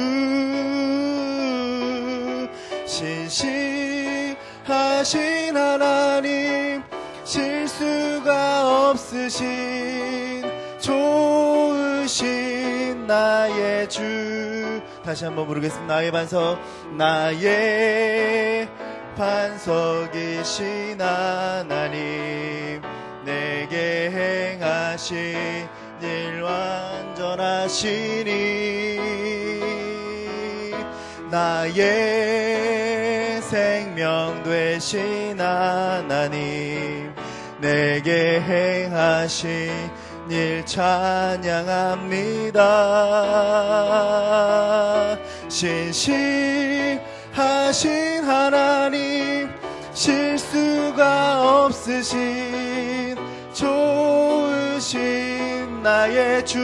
신실하신 하나님, 실수가 없으신 좋으신 나의 주. 다시 한번 부르겠습니다. 나의 반석, 나의 반석이신 하나님, 내게 행하신 일 완전하시니 나의 생명 되신 하나님, 내게 행하신 일 찬양합니다. 신실하신 하나님, 실수가 없으신 좋으신 나의 주,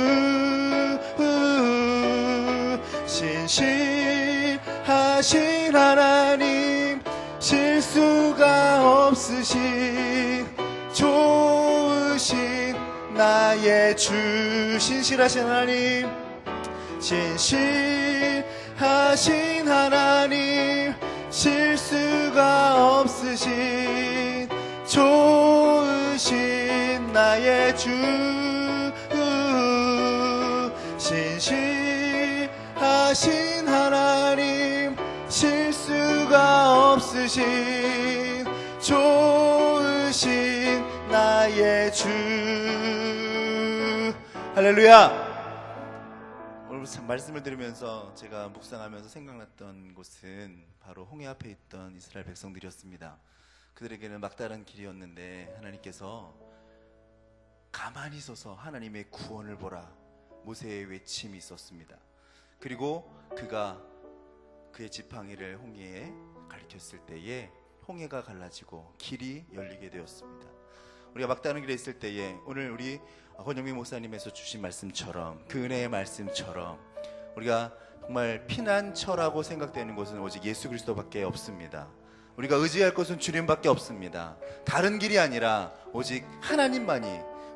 신실하신 하나님, 실수가 없으신 좋으신 나의 주. 신실하신 하나님, 신실하신 하나님, 실수가 없으신 좋으신 나의 주, 신실하신 하나님, 실수가 없으신 좋으신 나의 주. 할렐루야. 오늘 참 말씀을 들으면서 제가 묵상하면서 생각났던 곳은 바로 홍해 앞에 있던 이스라엘 백성들이었습니다. 그들에게는 막다른 길이었는데 하나님께서 가만히 서서 하나님의 구원을 보라, 모세의 외침이 있었습니다. 그리고 그가 그의 지팡이를 홍해에 가리켰을 때에 홍해가 갈라지고 길이 열리게 되었습니다. 우리가 막다른 길에 있을 때에 오늘 우리 권영민 목사님에서 주신 말씀처럼, 그 은혜의 말씀처럼 우리가 정말 피난처라고 생각되는 곳은 오직 예수 그리스도밖에 없습니다. 우리가 의지할 것은 주님밖에 없습니다. 다른 길이 아니라 오직 하나님만이,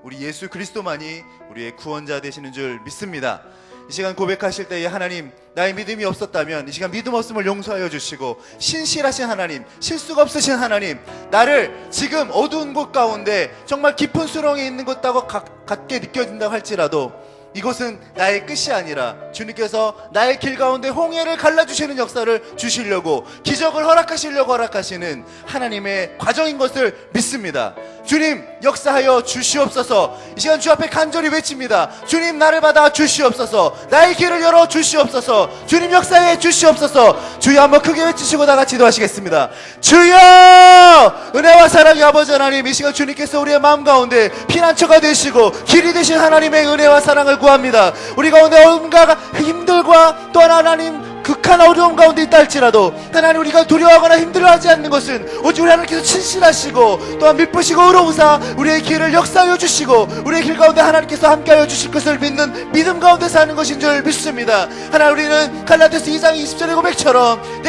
우리 예수 그리스도만이 우리의 구원자 되시는 줄 믿습니다. 이 시간 고백하실 때에 하나님, 나의 믿음이 없었다면 이 시간 믿음 없음을 용서하여 주시고, 신실하신 하나님, 실수가 없으신 하나님, 나를 지금 어두운 곳 가운데 정말 깊은 수렁에 있는 것 같게 느껴진다고 할지라도 이것은 나의 끝이 아니라 주님께서 나의 길 가운데 홍해를 갈라주시는 역사를 주시려고, 기적을 허락하시려고 허락하시는 하나님의 과정인 것을 믿습니다. 주님 역사하여 주시옵소서. 이 시간 주 앞에 간절히 외칩니다. 주님 나를 받아 주시옵소서. 나의 길을 열어 주시옵소서. 주님 역사해 주시옵소서. 주여 한번 크게 외치시고 다 같이 기도하시겠습니다. 주여, 은혜와 사랑의 아버지 하나님, 이 시간 주님께서 우리의 마음 가운데 피난처가 되시고 길이 되신 하나님의 은혜와 사랑을 구합니다. 우리 가운데 온갖 힘들과 또한 하나님 극한 어려움 가운데 있다 할지라도 하나님, 우리가 두려워하거나 힘들어하지 않는 것은 오직 우리 하나님께서 친실하시고 또한 미쁘시고 의로우사 우리의 길을 역사하여 주시고 우리의 길 가운데 하나님께서 함께하여 주실 것을 믿는 믿음 가운데 사는 것인 줄 믿습니다. 하나님, 우리는 갈라디아서 2장 20절의 고백처럼